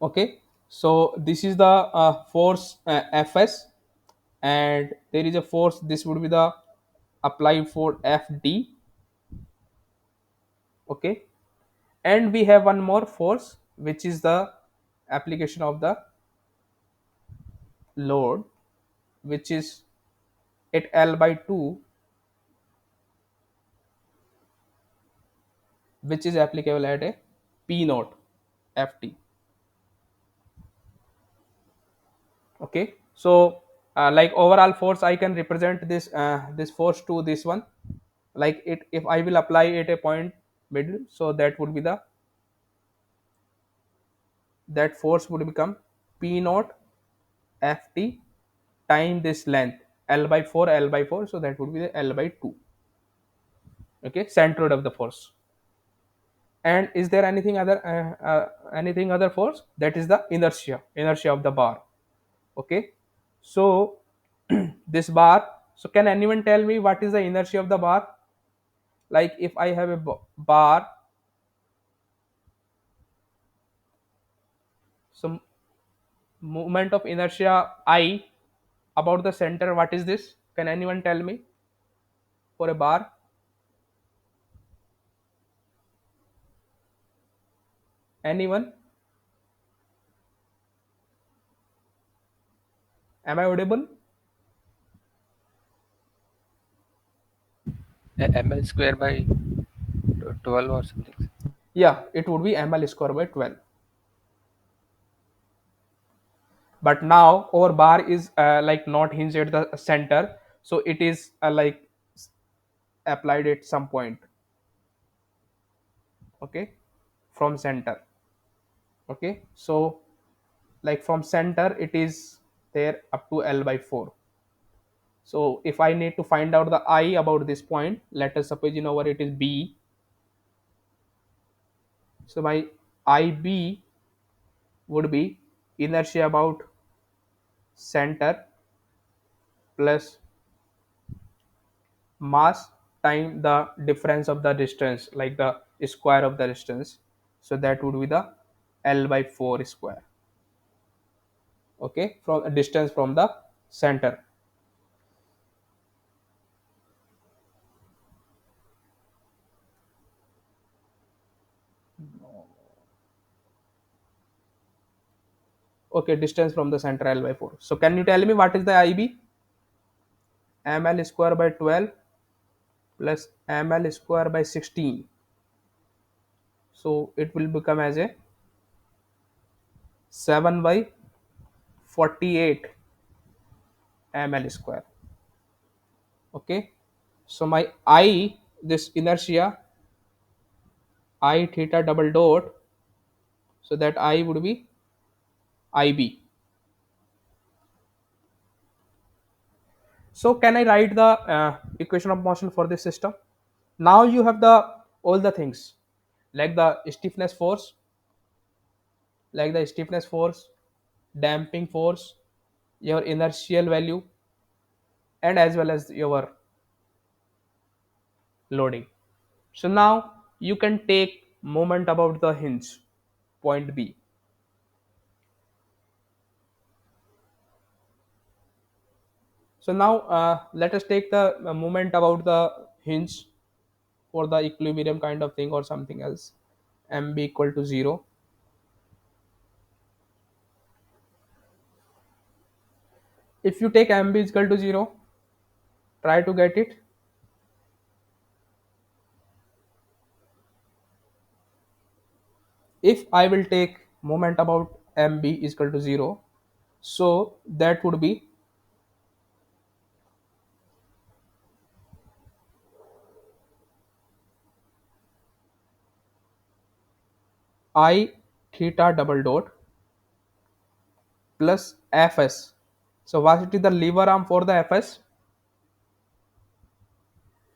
Okay, so this is the force Fs, and there is a force, this would be the applied for Fd. Okay, and we have one more force, which is the application of the load, which is at l by 2, which is applicable at a p naught ft. Okay, so like overall force, I can represent this this force to this one, like it, if I will apply at a point middle, so that would be the, that force would become p naught ft time this length l by 4, l by 4, so that would be the l by 2. Okay, centroid of the force. And is there anything other, anything other force? That is the inertia of the bar. Okay, so this bar, so can anyone tell me what is the inertia of the bar? Like if I have a bar, some movement of inertia I about the center, what is this? Can anyone tell me for a bar? Anyone? Am I audible? ml square by 12 or something. Yeah, it would be ml square by 12. But now our bar is like not hinged at the center, so it is like applied at some point. Okay, from center. Okay, so like from center it is there up to l by 4. So if I need to find out the I about this point, let us suppose in over it is b. So my ib would be inertia about center plus mass time the difference of the distance, like the square of the distance. So that would be the l by 4 square. Okay, from a distance from the center. Okay, distance from the center l by 4. So can you tell me what is the ib? Ml square by 12 plus ml square by 16. So it will become as a 7 by 48. ml square. Okay, so my I, this inertia, I theta double dot, so that I would be IB. So can I write the equation of motion for this system? Now you have the all the things, like the stiffness force, damping force, your inertial value, and as well as your loading. So now you can take moment about the hinge point B. So now let us take the moment about the hinge for the equilibrium kind of thing or something else. MB equal to 0. If you take MB is equal to 0, try to get it. If I will take moment about MB is equal to 0, so that would be I theta double dot plus Fs. So what is the lever arm for the Fs?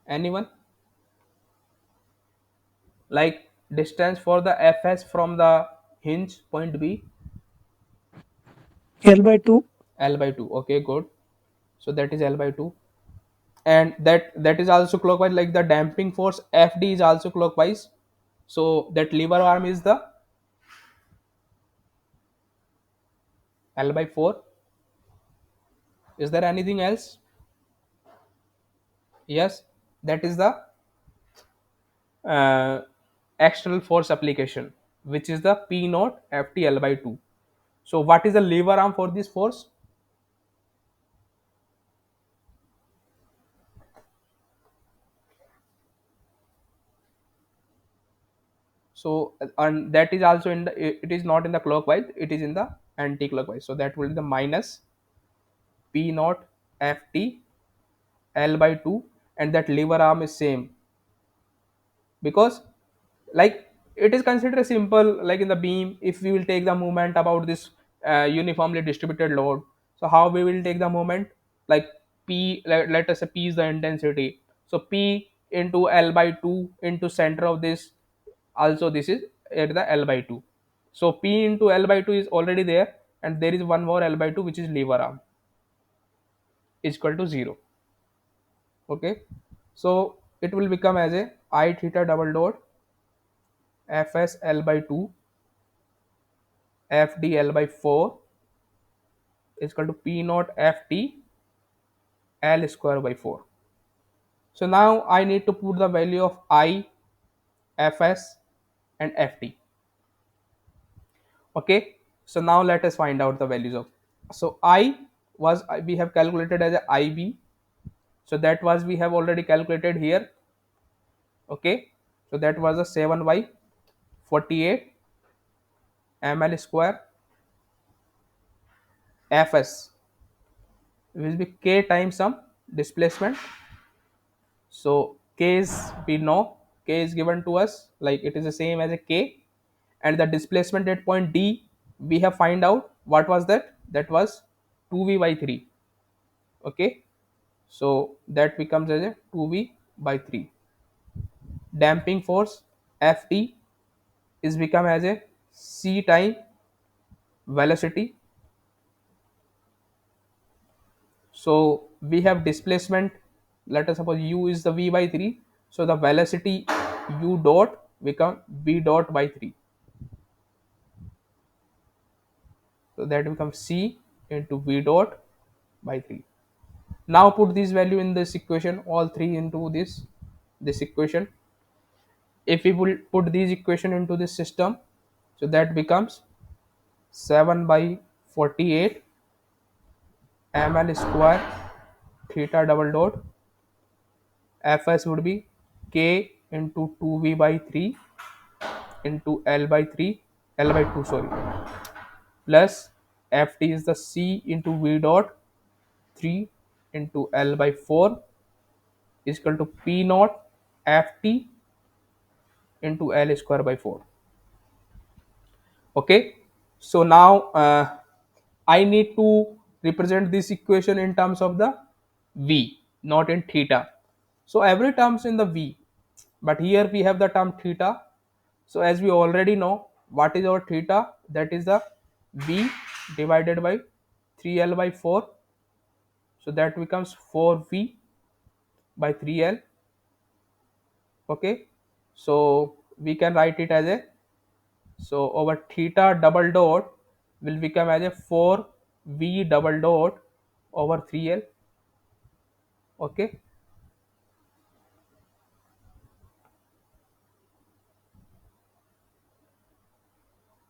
Anyone? Like distance for the Fs from the hinge point B? L by 2. L by 2. Okay, good. So that is L by 2. And that is also clockwise, like the damping force Fd is also clockwise. So that lever arm is the L by 4. Is there anything else? Yes, that is the uh, external force application, which is the P naught FT by 2. So what is the lever arm for this force? So and that is also in the, it is not in the clockwise, it is in the anti-clockwise. So that will be the minus P naught FT L by 2, and that lever arm is same, because like it is considered simple, like in the beam if we will take the moment about this uniformly distributed load. So how we will take the moment, like P, let us say P is the intensity, so P into L by 2 into center of this, also this is at the L by 2. So P into L by 2 is already there, and there is one more L by 2 which is lever arm, is equal to 0. Okay, so it will become as a I theta double dot Fs L by 2 FD L by 4 is equal to P naught FT L square by 4. So now I need to put the value of I, Fs and Ft. Okay, so now let us find out the values of. So I was, we have calculated as a IB, so that was we have already calculated here. Okay, so that was a 7 by 48 ml square. Fs will be K times some displacement. So K is, we know K is given to us, like it is the same as a K, and the displacement at point D we have find out what was that, that was 2v by 3. Okay, so that becomes as a 2v by 3. Damping force Ft is become as a C time velocity. So we have displacement, let us suppose u is the v by 3, so the velocity u dot become v dot by 3. So that becomes c into v dot by 3. Now put this value in this equation, all three into this equation. If we will put these equation into this system, so that becomes 7 by 48 ml square theta double dot. Fs would be k into 2v by 3 into L by 3, L by 2, sorry, plus Ft is the C into V dot 3 into L by 4 is equal to P naught Ft into L square by 4. Okay, so now I need to represent this equation in terms of the V, not in theta. So every terms in the V, but here we have the term theta. So as we already know, what is our theta? That is the V divided by 3L by 4. So that becomes 4V by 3L. Okay, so we can write it as a, so over theta double dot will become as a 4V double dot over 3L. Okay,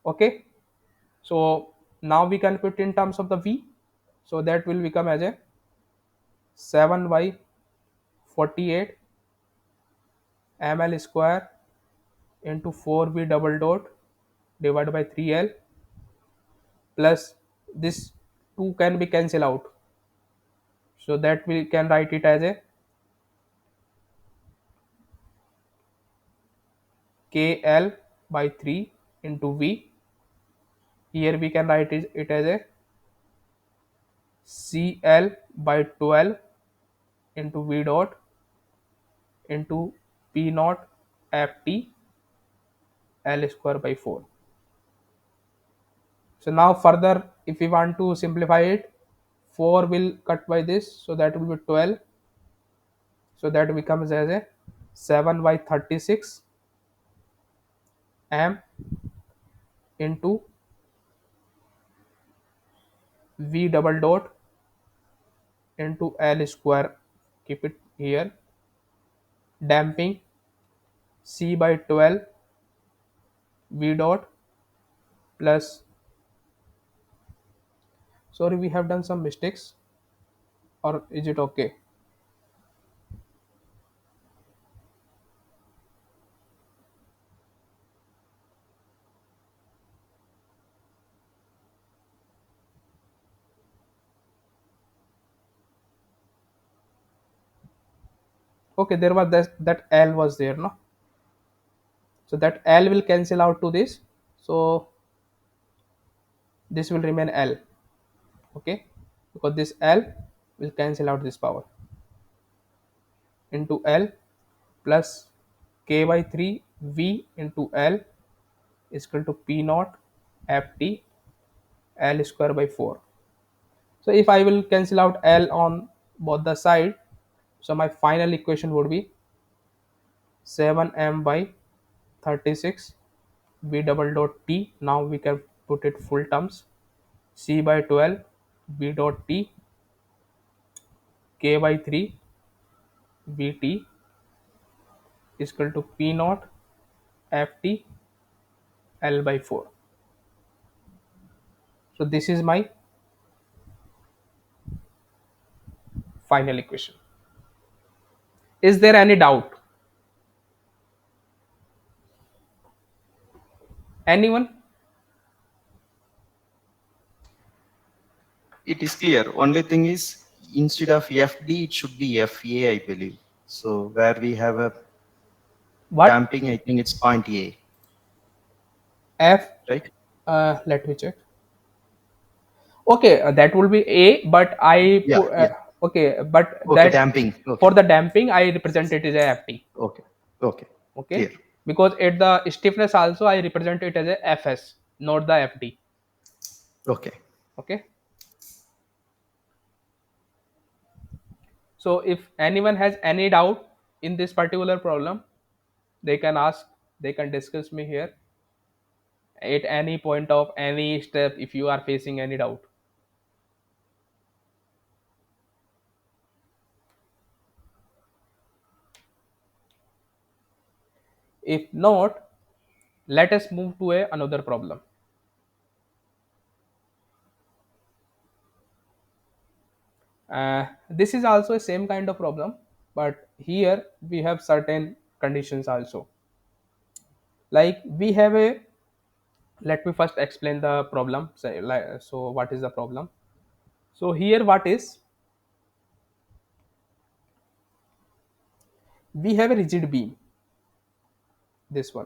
okay. So now we can put in terms of the V. So that will become as a 7 by 48 ml square into 4V double dot divided by 3L, plus this 2 can be cancelled out. So that we can write it as a KL by 3 into V. Here we can write it as a CL by 12 into V dot into P naught FT L square by 4. So now further, if we want to simplify it, 4 will cut by this, so that will be 12. So that becomes as a 7 by 36 m into V double dot into L square. Keep it here. Damping C by 12 V dot plus, sorry, we have done some mistakes, or is it okay? Okay, there was that L was there, no? So that L will cancel out to this. So this will remain L. Okay, because this L will cancel out this power into L plus K by 3 V into L is equal to P naught Ft L square by 4. So if I will cancel out L on both the side, so my final equation would be 7m by 36 V double dot T. Now we can put it full terms. C by 12 V dot T K by 3 Vt is equal to P naught Ft L by 4. So this is my final equation. Is there any doubt? Anyone? It is clear. Only thing is, instead of FD, it should be FA, I believe. So where we have a What? damping, I think it's point A, F? right? Let me check. Okay, that will be A, but I Yeah, put, yeah. okay, but Okay, that damping. for Okay, the damping I represent it as a FT. okay, okay. Okay, Clear. because at the stiffness also I represent it as a FS, not the FD. Okay. Okay, so if anyone has any doubt in this particular problem, they can ask, they can discuss me here at any point of any step if you are facing any doubt. If not, let us move to another problem. This is also a same kind of problem, but here we have certain conditions also. Like we have a, let me first explain the problem. So what is the problem? So here what is? we have a rigid beam, this one,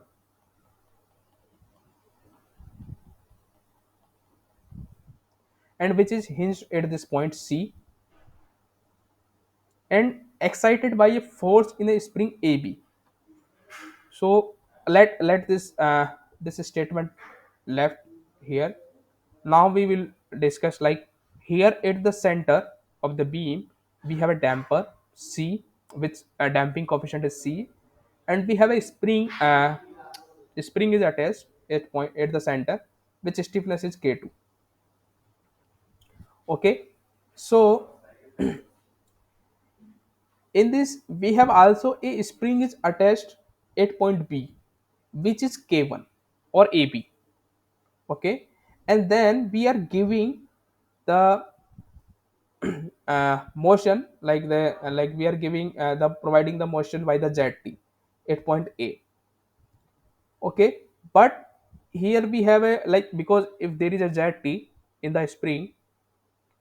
and which is hinged at this point C and excited by a force in a spring AB. So let this statement left here. Now we will discuss, like, here at the center of the beam we have a damper C, which a damping coefficient is C, and we have a spring. The spring is attached at point at the center, which stiffness is K2. Okay, so in this we have also a spring is attached at point B, which is K1 or AB. Okay, and then we are giving the motion, like the like we are giving the providing the motion by the zt at point A. Okay, but here we have a, like, because if there is a zt in the spring,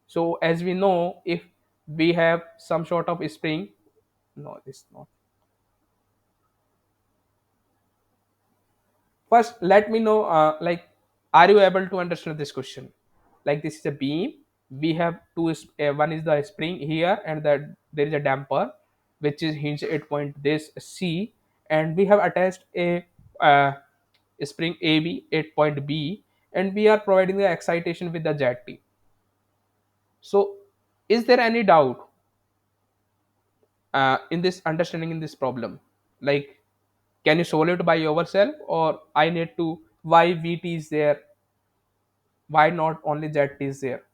so as we know, if we have some sort of spring, no, this not. First, let me know, like, are you able to understand this question? Like, this is a beam. We have one is the spring here, and that there is a damper, which is hinged at point this C, and we have attached a spring AB at point B, and we are providing the excitation with the JT. So, is there any doubt in this understanding in this problem? Like, can you solve it by yourself, or I need to, why VT is there, why not only jet is there?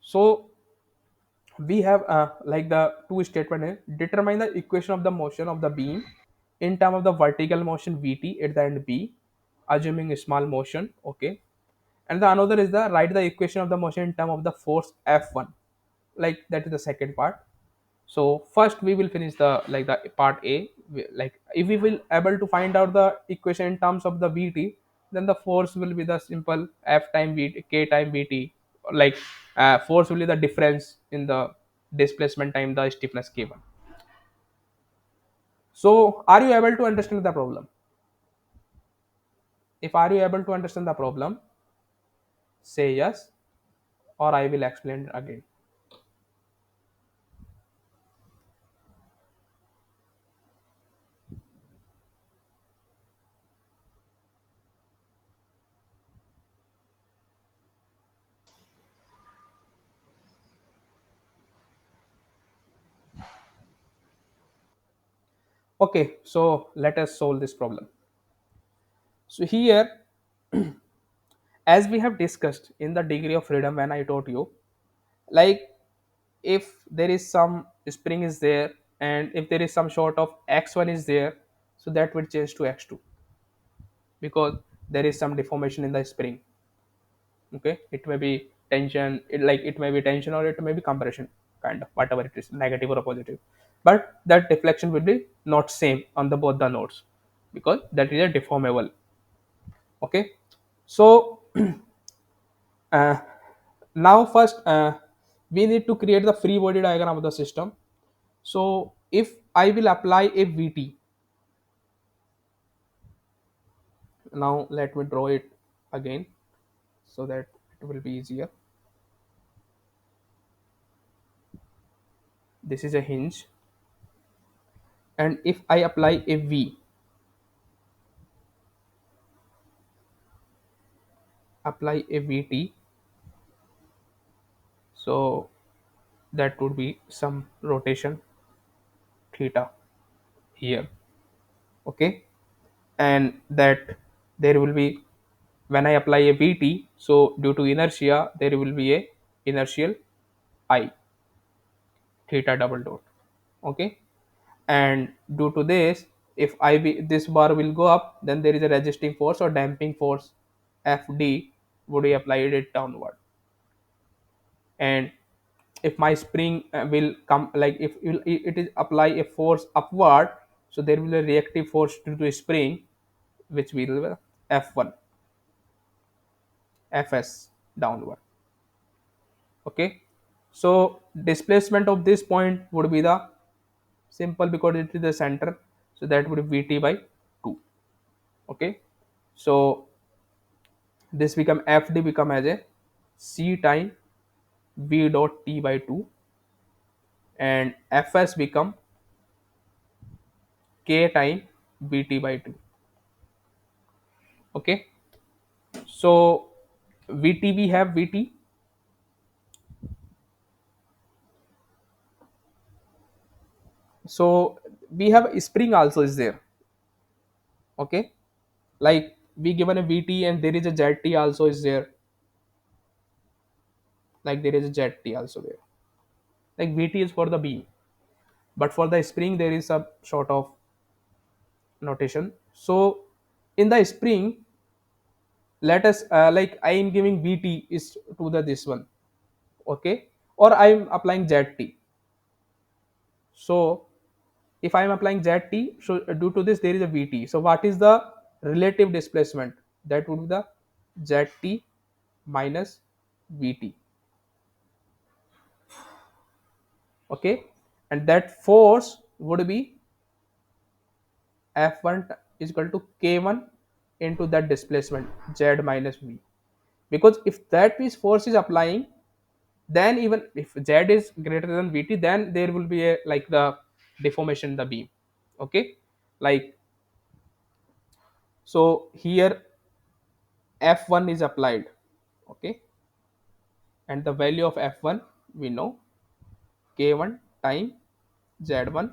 So we have, like, the two statement is, determine the equation of the motion of the beam in term of the vertical motion Vt at the end B, assuming a small motion. Okay, and the another is the write the equation of the motion in term of the force F1, like that is the second part. So first we will finish the, like, the part A. Like, if we will able to find out the equation in terms of the Vt, then the force will be the simple F time Vt, K time Vt. Like, force will be the difference in the displacement time the stiffness K1. So are you able to understand the problem? If are you able to understand the problem, say yes, or I will explain again. Okay, so let us solve this problem. So here, as we have discussed in the degree of freedom, when I taught you, like, if there is some spring is there, and if there is some sort of x1 is there, so that will change to x2, because there is some deformation in the spring. Okay, it may be tension, it may be tension, or it may be compression, kind of whatever it is, negative or positive, but that deflection will be not same on the both the nodes, because that is a deformable. Okay, so uh, now first, we need to create the free body diagram of the system. So if I will apply a VT, now let me draw it again so that it will be easier. This is a hinge, and if I apply a V, apply a VT, so that would be some rotation theta here. Okay, and that there will be, when I apply a VT, so due to inertia there will be a inertial I, theta double dot. Okay, and due to this, if this bar will go up, then there is a resisting force or damping force Fd would be applied it downward. And if my spring will come, like, if it is apply a force upward, so there will be a reactive force due to a spring, which will be F1, Fs downward. Okay, So displacement of this point would be the simple because it is the center. So that would be Vt by 2. Okay. So this become Fd become as a C time V dot T by 2, and Fs become K time Vt by 2. Okay. So Vt, we have Vt. So we have a spring also is there. Okay. Like we given a Vt and there is a Zt also is there. Like there is a Zt also there. Like Vt is for the beam, but for the spring there is a sort of notation. So in the spring, let us like I am giving Vt is to the this one. Okay. Or I am applying Zt. So if I am applying Zt, so due to this there is a Vt. So what is the relative displacement? That would be the Zt minus Vt. Okay. And that force would be F1 is equal to K1 into that displacement Z minus V. Because if that is force is applying, then even if Z is greater than Vt, then there will be a like the deformation in the beam. Okay. Like so here F1 is applied. Okay. And the value of F1 we know K1 time Z1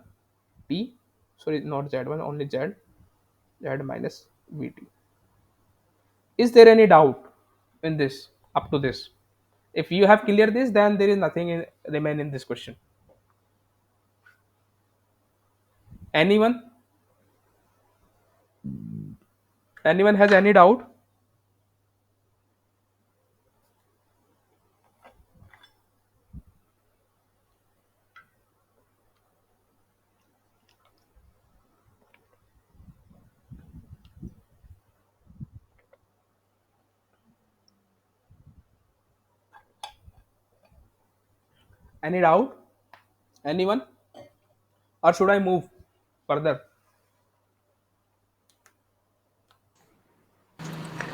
T, sorry, not Z1, only Z minus Vt. Is there any doubt in this up to this? If you have cleared this, then there is nothing remain in this question. Anyone? Anyone has any doubt? Any doubt? Anyone? Or should I move further?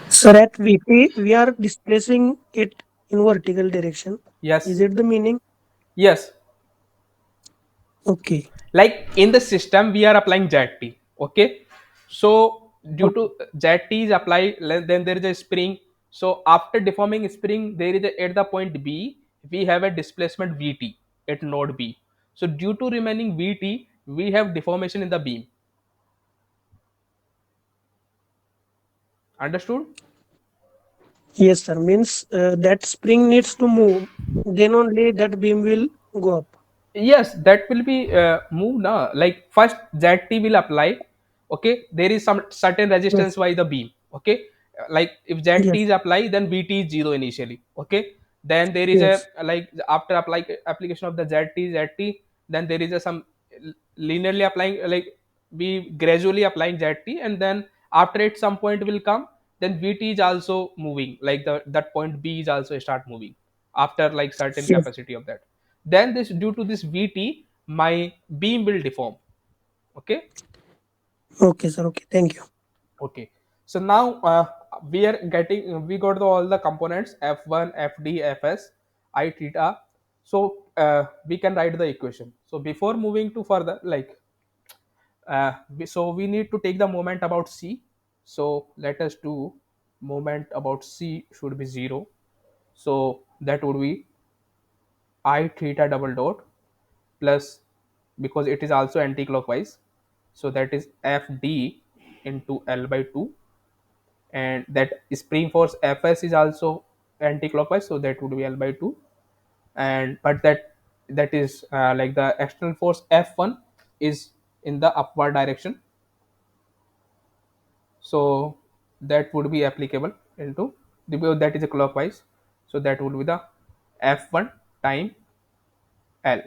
Sir, at VP, we are displacing it in vertical direction. Is Yes. it the meaning? Yes. Okay. Like in the system, we are applying ZT. Okay. So due to Okay. ZT is applied, then there is a spring. So after deforming spring, there is a, at the point B, we have a displacement Vt at node B. So due to remaining Vt, we have deformation in the beam. Understood? Yes, sir. Means that spring needs to move. Then only that beam will go up. Yes, that will be moved now. Like first ZT will apply. Okay, there is some certain resistance Yes. by the beam. Okay, like if ZT Yes. is apply, then VT is zero initially. Okay, then there is a Yes. like after application of the ZT, then there is a some linearly applying like we gradually applying ZT, and then after it some point will come, then VT is also moving. Like the that point B is also start moving after like certain Yes. capacity of that. Then this due to this Vt, my beam will deform. Okay. Okay, sir. Okay. Thank you. Okay. So now we are getting we got all the components F1, Fd, Fs, I theta. So we can write the equation. So before moving to further, like so we need to take the moment about C. So let us do moment about C should be 0. So that would be I theta double dot plus, because it is also anti-clockwise, so that is Fd into L by 2, and that spring force Fs is also anti-clockwise, so that would be L by 2, and but that is like the external force F1 is in the upward direction, so that would be applicable into because that is a clockwise, so that would be the F1 time L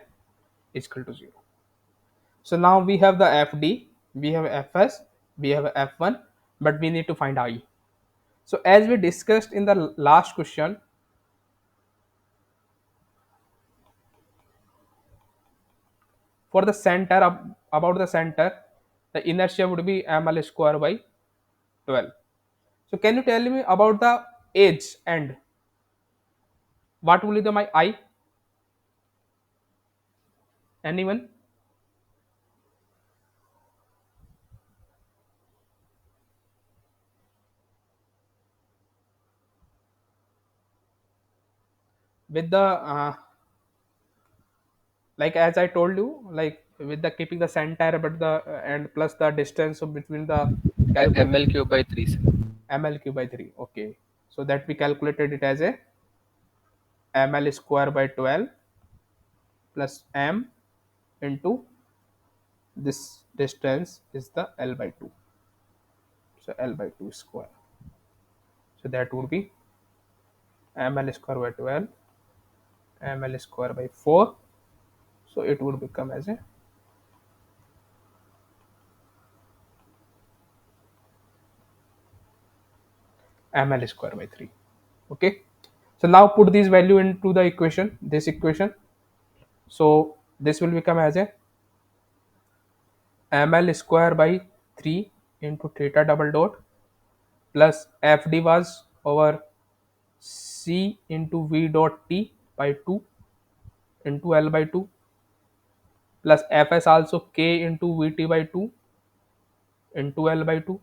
is equal to 0. So now we have the Fd, we have Fs, we have F1, but we need to find I. So as we discussed in the last question, For the center, about the center, the inertia would be ml square by 12. So can you tell me about the edge and what will be the my I? Anyone? With the like as I told you, like with the keeping the center but the and plus the distance between the calculate ml cube by 3, sir. ml cube by 3. Okay, so that we calculated it as a ml square by 12 plus m into this distance is the l by 2, so l by 2 square, so that would be ml square by 12 ml square by 4, so it would become as a ml square by 3. Okay, so now put this value into the equation, this equation. So this will become as a ml square by 3 into theta double dot plus fd was over c into v dot t by 2 into l by 2 plus fs also k into vt by 2 into l by 2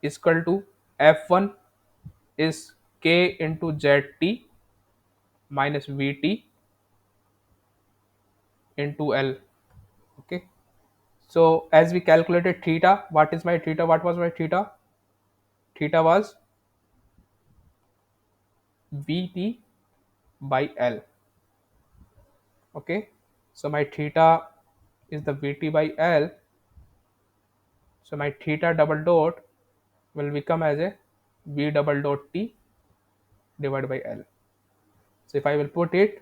is equal to f1 is k into zt minus vt into l. Okay, so as we calculated theta, what is my theta, what was my theta? Theta was vt by l. Okay, so my theta is the vt by l, so my theta double dot will become as a v double dot t divided by l. So if I will put it,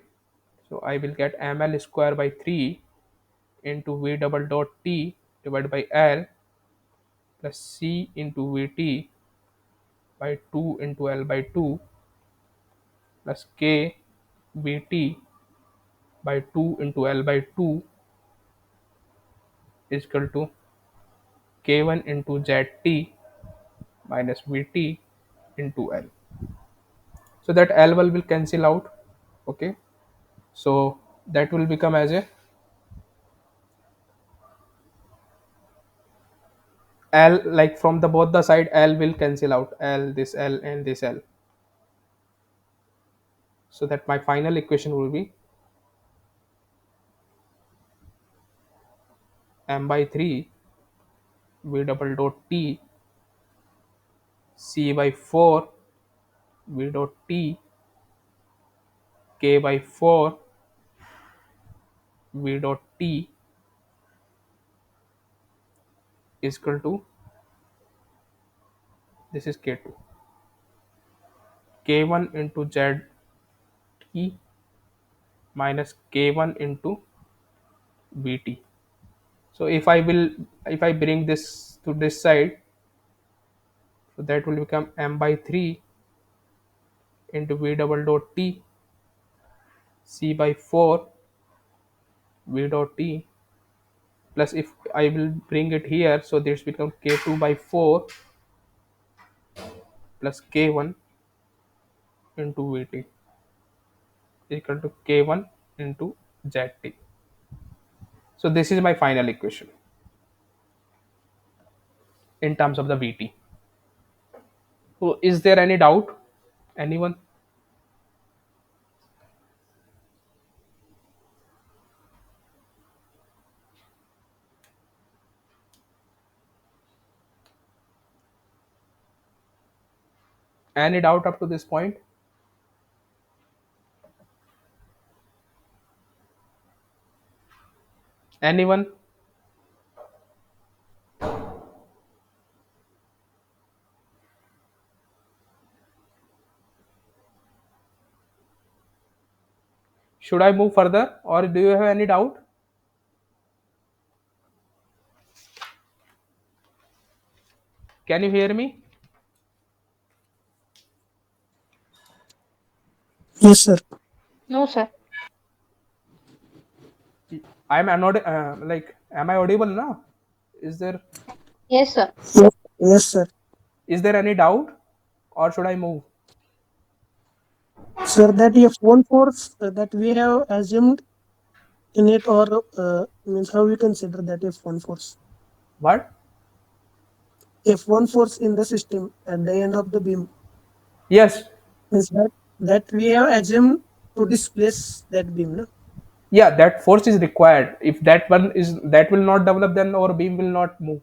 so I will get ml square by 3 into v double dot t divided by l plus c into vt by 2 into l by 2 plus k vt by 2 into l by 2 is equal to k1 into zt minus vt into l. So that l will cancel out. Okay, so that will become as a l, like from the both the side l will cancel out, l this l and this l, so that my final equation will be m by 3 v double dot t c by 4 v dot t k by 4 v dot t is equal to, this is k2, k1 into zt minus k1 into vt. So if I bring this to this side, so that will become m by 3 into v double dot t c by 4 v dot t plus if I will bring it here, so this become k2 by 4 plus k1 into vt equal to k1 into zt. So this is my final equation in terms of the vt. So is there any doubt? Anyone? Any doubt up to this point? Anyone? Should I move further or do you have any doubt? Can you hear me? Yes, sir. No, sir. I'm not like, am I audible now? Is there, Yes, sir. Yes, yes, sir. is there any doubt, or should I move? Sir, that F1 force that we have assumed in it, or means how we consider that F1 force. What? F1 force in the system at the end of the beam Yes. means that we have assumed to displace that beam. No? Yeah, that force is required. If that one is, that will not develop, then our beam will not move.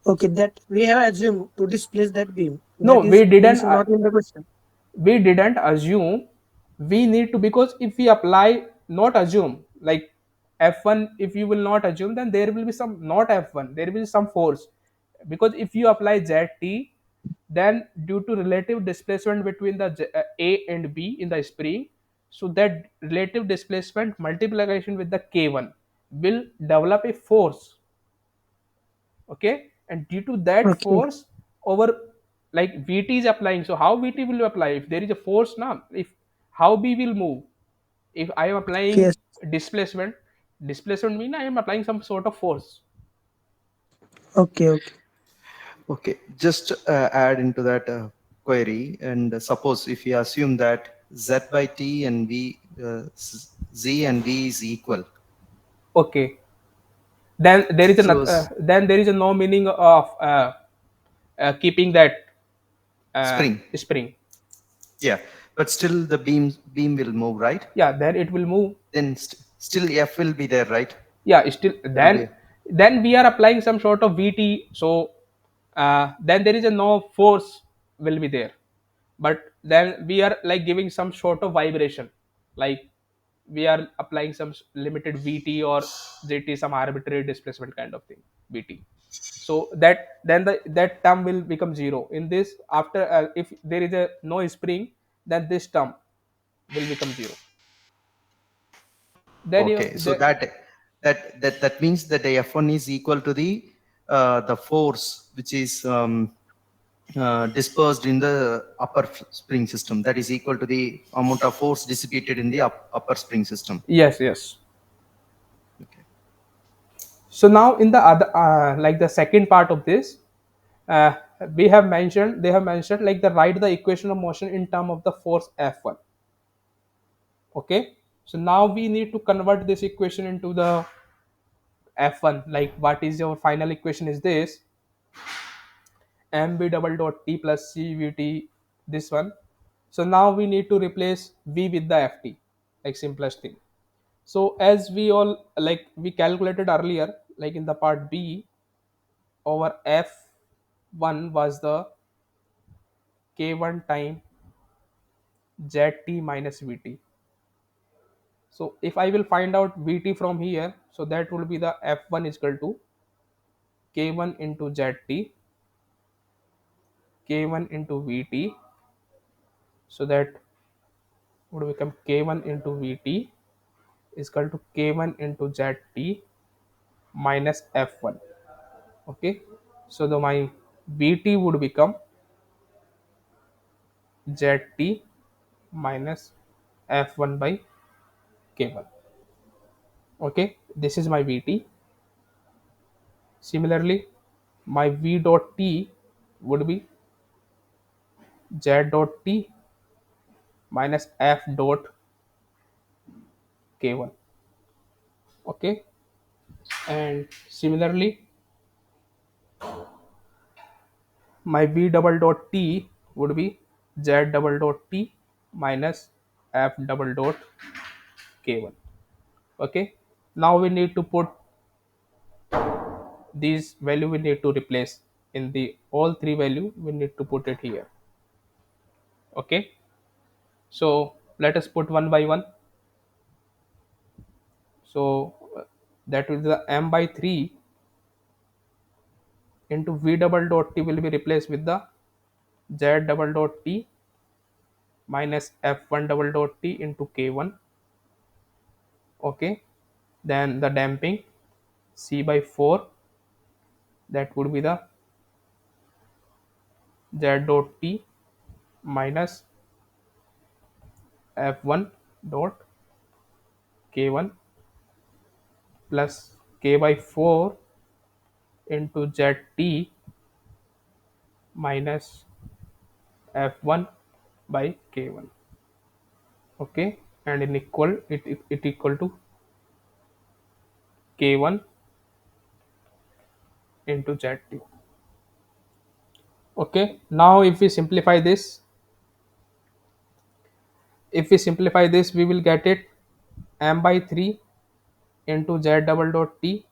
Okay, that we have assumed to displace that beam. No, That is means not in the question. we didn't assume. We need to, because if we apply, not assume, like f1, if you will not assume, then there will be some, not f1, there will be some force. Because if you apply zt, then due to relative displacement between the a and b in the spring, so that relative displacement multiplication with the k1 will develop a force. Okay, and due to that Okay. force, over, like vt is applying, so how vt will apply if there is a force now? If, how b will move if I am applying Yes. displacement? Displacement mean I am applying some sort of force. Okay. Okay. Okay, just add into that query, and suppose if you assume that z by t and v, z and v is equal, Okay, then there is a so then there is a no meaning of keeping that spring, spring. yeah, but still the beam will move, right? Yeah, then it will move. Then still F will be there, right? Yeah, still, There will be. then we are applying some sort of vt, so then there is a no force will be there. But then we are like giving some sort of vibration, like we are applying some limited vt or gt, some arbitrary displacement kind of thing, vt. So that, then that term will become zero in this. After if there is a no spring, then this term will become zero. Then you Okay, so the, that means that the F1 is equal to the force which is dispersed in the upper spring system. That is equal to the amount of force dissipated in the upper spring system. yes, yes. Okay. So now in the other like the second part of this, uh, we have mentioned, they have mentioned like the write the equation of motion in term of the force f1. Okay, so now we need to convert this equation into the f1. Like what is your final equation is this, mb double dot t plus cvt, this one. So now we need to replace v with the ft, like simplest thing. So as we all, like we calculated earlier, like in the part b, over f1 was the k1 time zt minus vt. So if I will find out vt from here, so that will be the f1 is equal to k1 into zt, k1 into vt. So that would become k1 into vt is equal to k1 into zt minus f1. Okay, so the my vt would become zt minus f1 by k1. Okay, this is my vt. Similarly, my v dot t would be z dot t minus f dot k1. Okay, and similarly, my v double dot t would be z double dot t minus f double dot k1. Okay, now we need to put these value, we need to replace in the all three value, we need to put it here. Okay, so let us put one by one. So that will be the m by 3 into v double dot t will be replaced with the z double dot t minus f1 double dot t into k1. Okay, then the damping c by 4, that would be the z dot t minus f1 dot k1. plus k by 4 into zt minus f1 by k1. Okay, and in equal it equal to k1 into zt. Okay, now if we simplify this we will get it m by 3 into z double dot t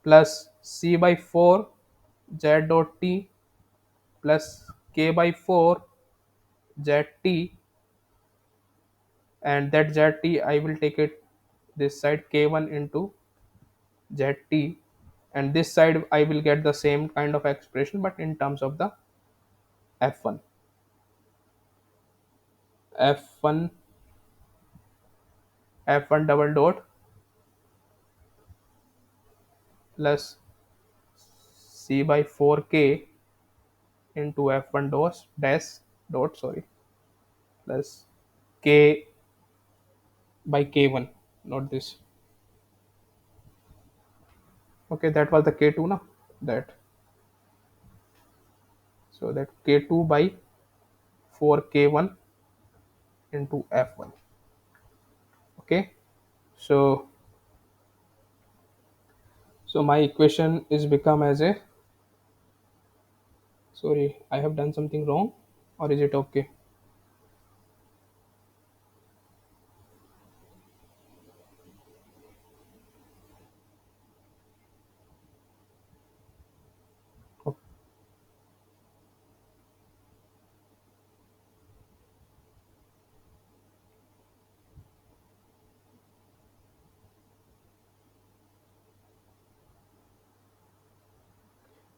plus c by 4 z dot t plus k by 4 zt, and that zt I will take it this side k1 into zt, and this side I will get the same kind of expression but in terms of the f1. f1 f1 double dot plus c by 4k into f1 dot sorry plus k by k1, not this. Okay, that was the k2 now, that, so that k2 by 4k1 into f1. Okay, so my equation is become as a, sorry, I have done something wrong, or is it okay?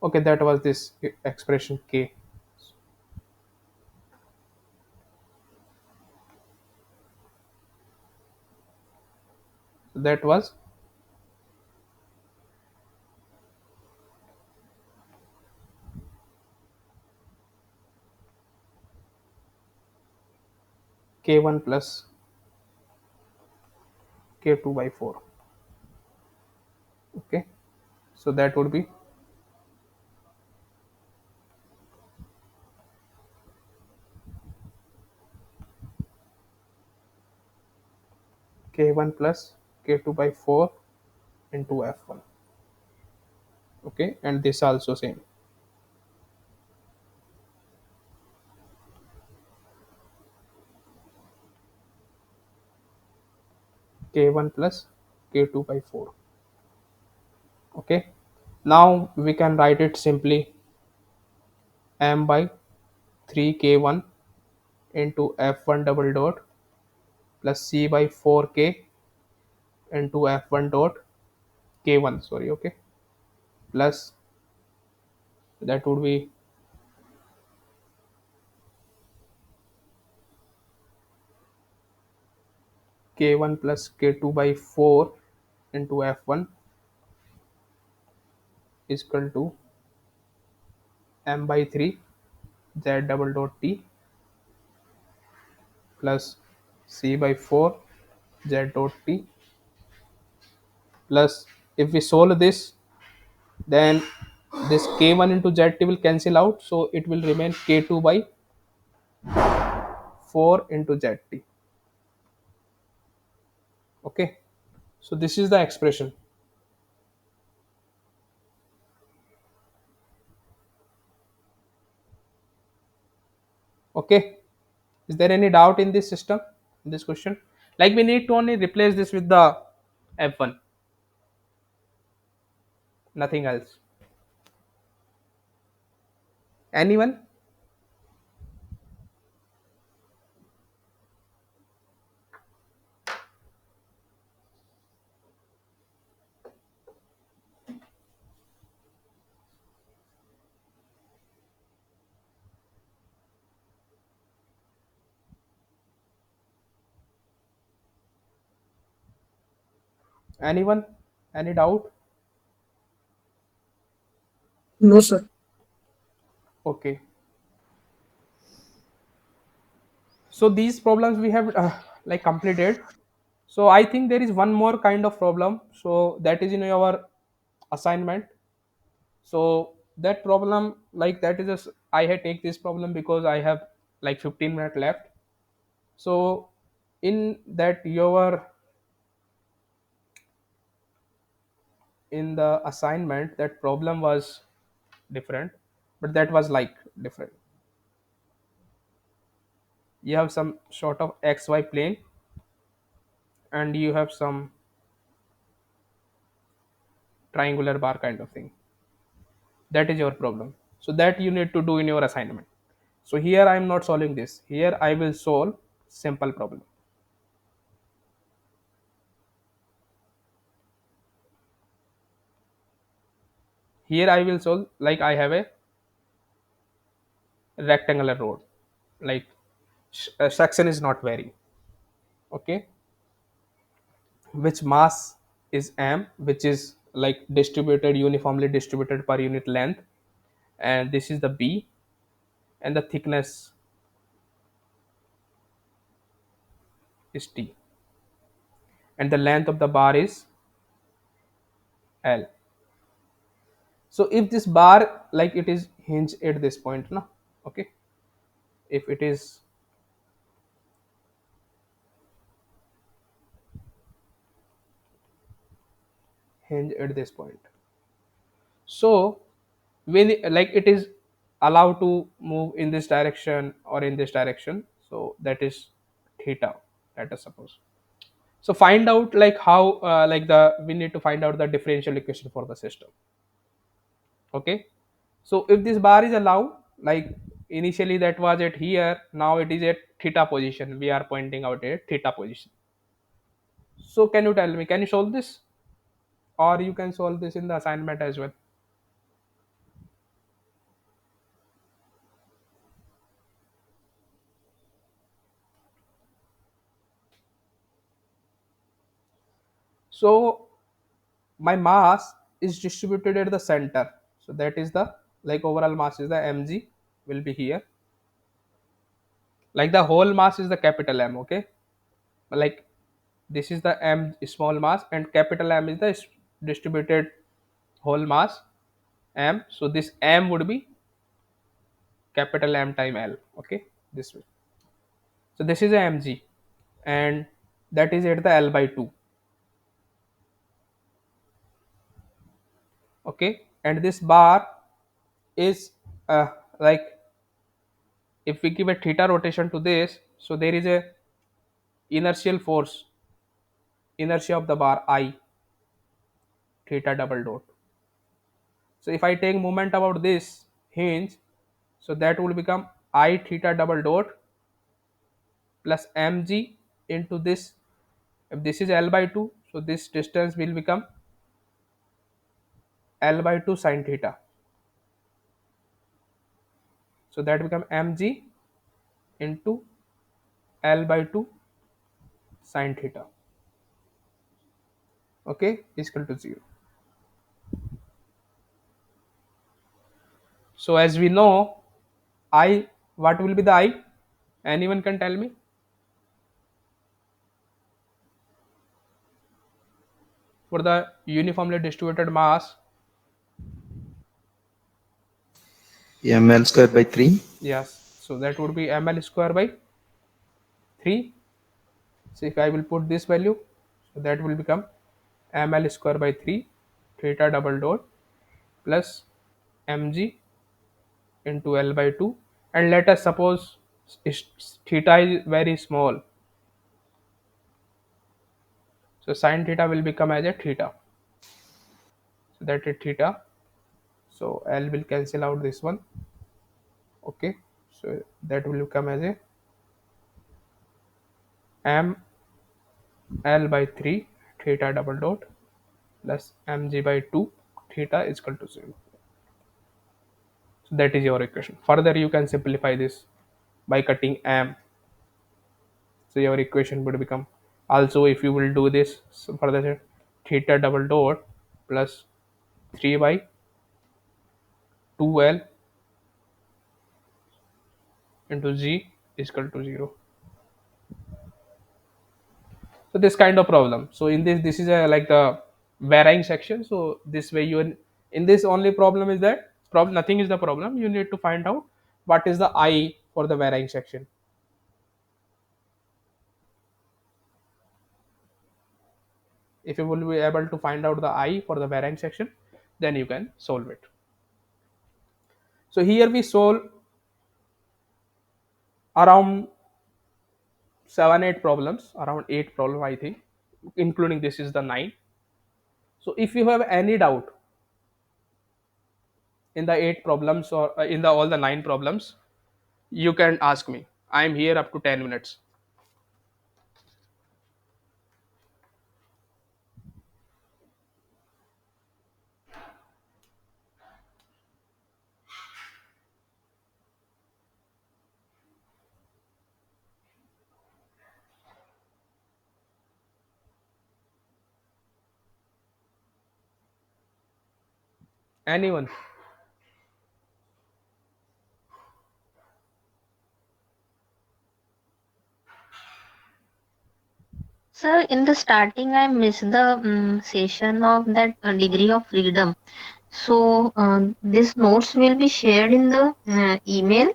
Okay, that was this expression k. So that was k1 plus k2 by 4. Okay, so that would be k1 plus k2 by 4 into f1. Okay, and this also same, k1 plus k2 by 4. Okay, now we can write it simply m by 3k1 into f1 double dot plus c by 4k into f1 dot k1, sorry, okay, plus that would be k1 plus k2 by 4 into f1 is equal to m by 3 z double dot t plus c by 4 z dot t plus, if we solve this, then this k1 into zt will cancel out, so it will remain k2 by 4 into zt. Okay, so this is the expression. Okay, is there any doubt in this system, in this question? Like we need to only replace this with the f1, nothing else. Anyone? Anyone? Any doubt? No, sir. Okay, so these problems we have like completed. So I think there is one more kind of problem, so that is in your assignment. So that problem, like that is just, I had take this problem because I have like 15 minutes left. So in that your, in the assignment, that problem was different, but that was like different. You have some sort of xy plane, and you have some triangular bar kind of thing. That is your problem, so that you need to do in your assignment. So here I am not solving this, here I will solve simple problem. Here I will solve like I have a rectangular road, like section is not varying. Okay, which mass is m, which is like distributed, uniformly distributed per unit length, and this is the b, and the thickness is t, and the length of the bar is l. So if this bar, like it is hinged at this point, no, okay, if it is hinged at this point, so when like it is allowed to move in this direction or in this direction, so that is theta, let us suppose. So find out like how like the we need to find out the differential equation for the system. Okay, so if this bar is allowed, like initially that was at here, now it is at theta position, we are pointing out at theta position. So can you tell me, can you solve this, or you can solve this in the assignment as well? So my mass is distributed at the center, so that is the, like overall mass is the mg, will be here, like the whole mass is the capital M. Okay, like this is the m small mass, and capital M is the distributed whole mass m, so this m would be capital M time L. Okay, this way. So this is a mg, and that is at the L by 2. Okay, and this bar is like if we give a theta rotation to this, so there is a inertial force, inertia of the bar I theta double dot. So if I take moment about this hinge, so that will become I theta double dot plus mg into this. If this is L by 2, so this distance will become L by 2 sine theta. So that become mg into L by 2 sine theta. Okay, is equal to 0. So as we know, I, what will be the I? Anyone can tell me? For the uniformly distributed mass, ml square by 3. yes. So that would be ml square by 3. So if I will put this value, so that will become ml square by 3 theta double dot plus mg into L by 2. And let us suppose theta is very small, so sine theta will become as a theta. So that is theta. So L will cancel out this one. Okay, so that will become as a m L by 3 theta double dot plus mg by 2 theta is equal to 0. So that is your equation. Further you can simplify this by cutting m, so your equation would become, also if you will do this, so further theta double dot plus 3 by 2l into g is equal to 0. So this kind of problem. So in this is a like the varying section. So this way you in this only problem is that problem nothing is the problem. You need to find out what is the I for the varying section. If you will be able to find out the I for the varying section, then you can solve it. So here we solve around 7 8 problems, around 8 problem I think, including this is the 9. So if you have any doubt in the 8 problems or in the all the 9 problems, you can ask me. I am here up to 10 minutes. Anyone? Sir, in the starting, I missed the session of that degree of freedom. So, these notes will be shared in the email.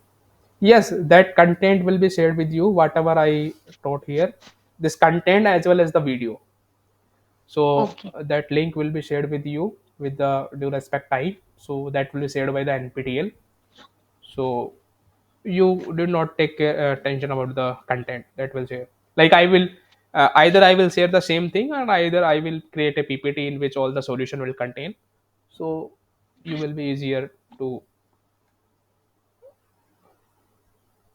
Yes, that content will be shared with you whatever I taught here, this content as well as the video. So Okay. that link will be shared with you with the due respect time. So that will be shared by the NPTL. So you do not take attention about the content that will share. Like I will either I will share the same thing, or either I will create a PPT in which all the solution will contain. So you will be easier to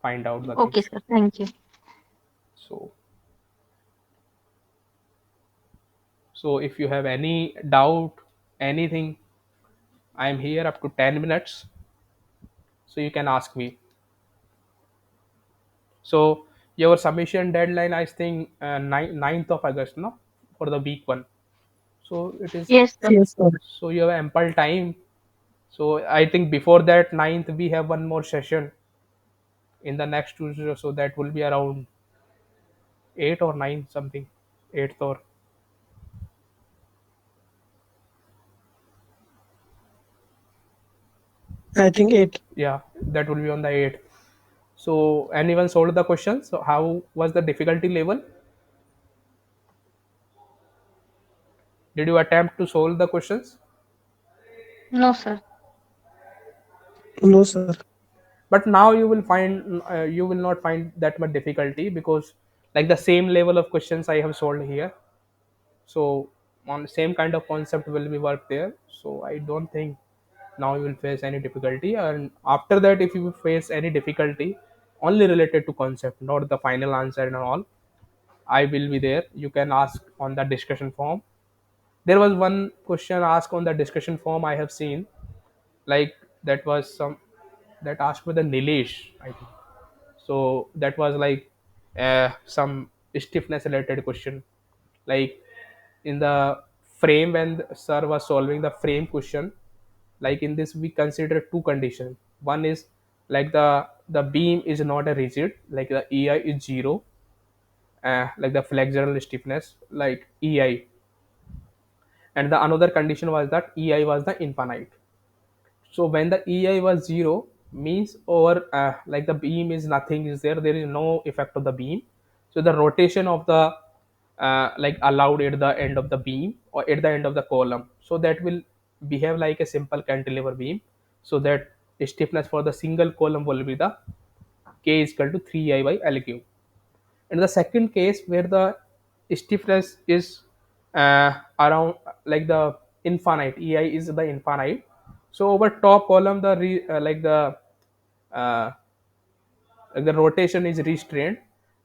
find out the Okay, things. sir. Thank you. So if you have any doubt, anything, I am here up to 10 minutes. So you can ask me. So your submission deadline, I think 9th of August, no, for the week one. So it is. Yes, sir. Yes, sir. So you have ample time. So I think before that 9th we have one more session in the next Tuesday. So that will be around 8 or 9 something, 8th or I think it. yeah, that will be on the 8th. So anyone solved the question? So how was the difficulty level? Did you attempt to solve the questions? No, sir. No, sir. But now you will find you will not find that much difficulty, because like the same level of questions I have solved here. So on the same kind of concept will be worked there. So I don't think now you will face any difficulty. And after that, if you face any difficulty only related to concept, not the final answer and all, I will be there. You can ask on the discussion form. There was one question asked on the discussion form I have seen, like that was some that asked for the Nilesh, I think. So that was like some stiffness related question. Like in the frame, when the sir was solving the frame question, like in this we consider two conditions. One is like the beam is not a rigid, like the EI is zero, like the flexural stiffness, like EI. And the another condition was that EI was the infinite. So when the EI was zero, means over like the beam is nothing is there. There is no effect of the beam. So the rotation of the like allowed at the end of the beam or at the end of the column. So that will behave like a simple cantilever beam. So that stiffness for the single column will be the K is equal to 3I by L cube. In the second case, where the stiffness is around like the infinite, EI is the infinite. So over top column the uh, like the rotation is restrained,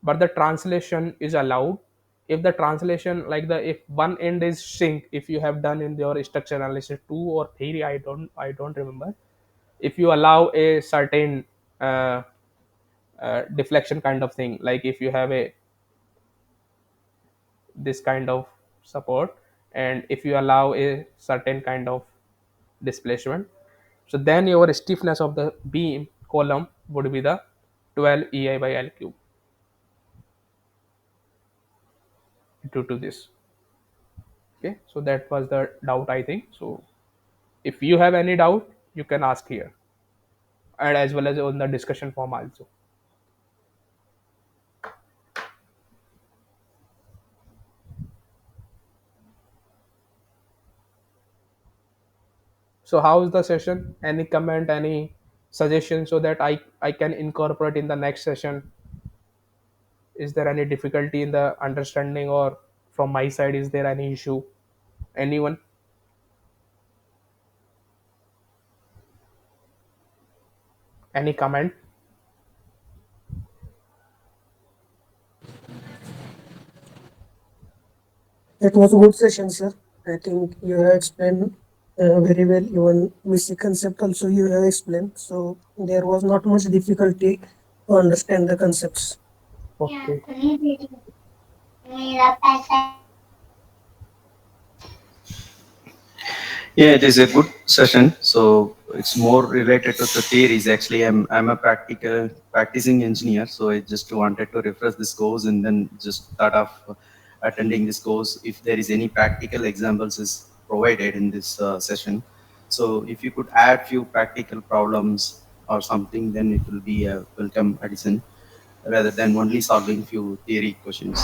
but the translation is allowed. If the translation like the if one end is shrink, if you have done in your structure analysis 2 or 3, I don't remember. If you allow a certain uh, deflection kind of thing, like if you have a this kind of support, and if you allow a certain kind of displacement, so then your stiffness of the beam column would be the 12 EI by L cube. due to this. Okay, so that was the doubt, I think. So if you have any doubt, you can ask here, and as well as on the discussion form also. So how's the session? Any comment, any suggestion, so that I can incorporate in the next session? Is there any difficulty in the understanding, or from my side is there any issue? Anyone? Any comment? It was a good session, sir. I think you have explained very well. Even misconcept also you have explained. So there was not much difficulty to understand the concepts. Okay. Yeah, it is a good session. So it's more related to the theories. Actually, I'm a practicing engineer, so I just wanted to refresh this course and then just start off attending this course. If there is any practical examples is provided in this session, so if you could add few practical problems or something, then it will be a welcome addition rather than only solving few theory questions.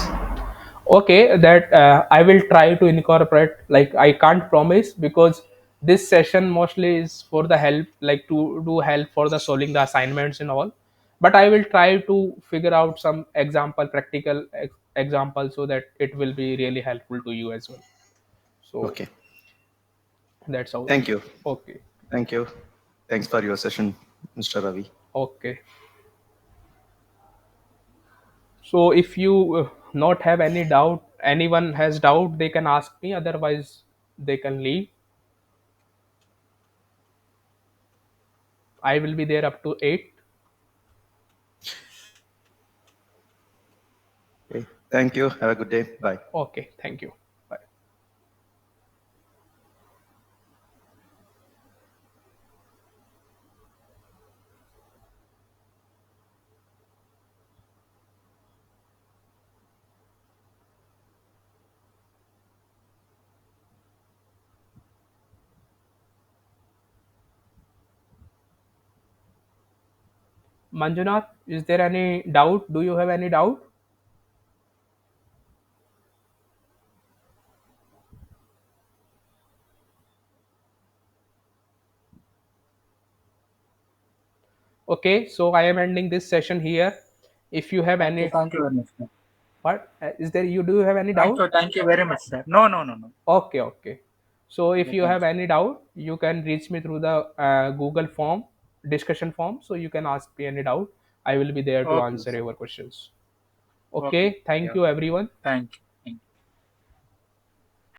Okay, that I will try to incorporate. Like, I can't promise, because this session mostly is for the help, like to do help for the solving the assignments and all. But I will try to figure out some example, practical example, so that it will be really helpful to you as well. So Okay. that's how. Thank you. Okay. Thank you. Thanks for your session, Mr. Ravi. Okay. So if you not have any doubt, anyone has doubt, they can ask me. Otherwise, they can leave. I will be there up to 8. Okay. Thank you. Have a good day. Bye. Okay, thank you. Bye. Manjunath, is there any doubt? Do you have any doubt? Okay, so I am ending this session here. If you have Okay, any, thank you very much, sir. what is there? You do you have any doubt? Thank you very much, sir. No, no, no, no. Okay, okay. So if Okay, you thank have you. any doubt, you can reach me through the Google form, discussion form. So you can ask me any doubt. I will be there to Okay, answer sir. your questions. Okay. Okay, thank Yeah. you everyone. Thank you.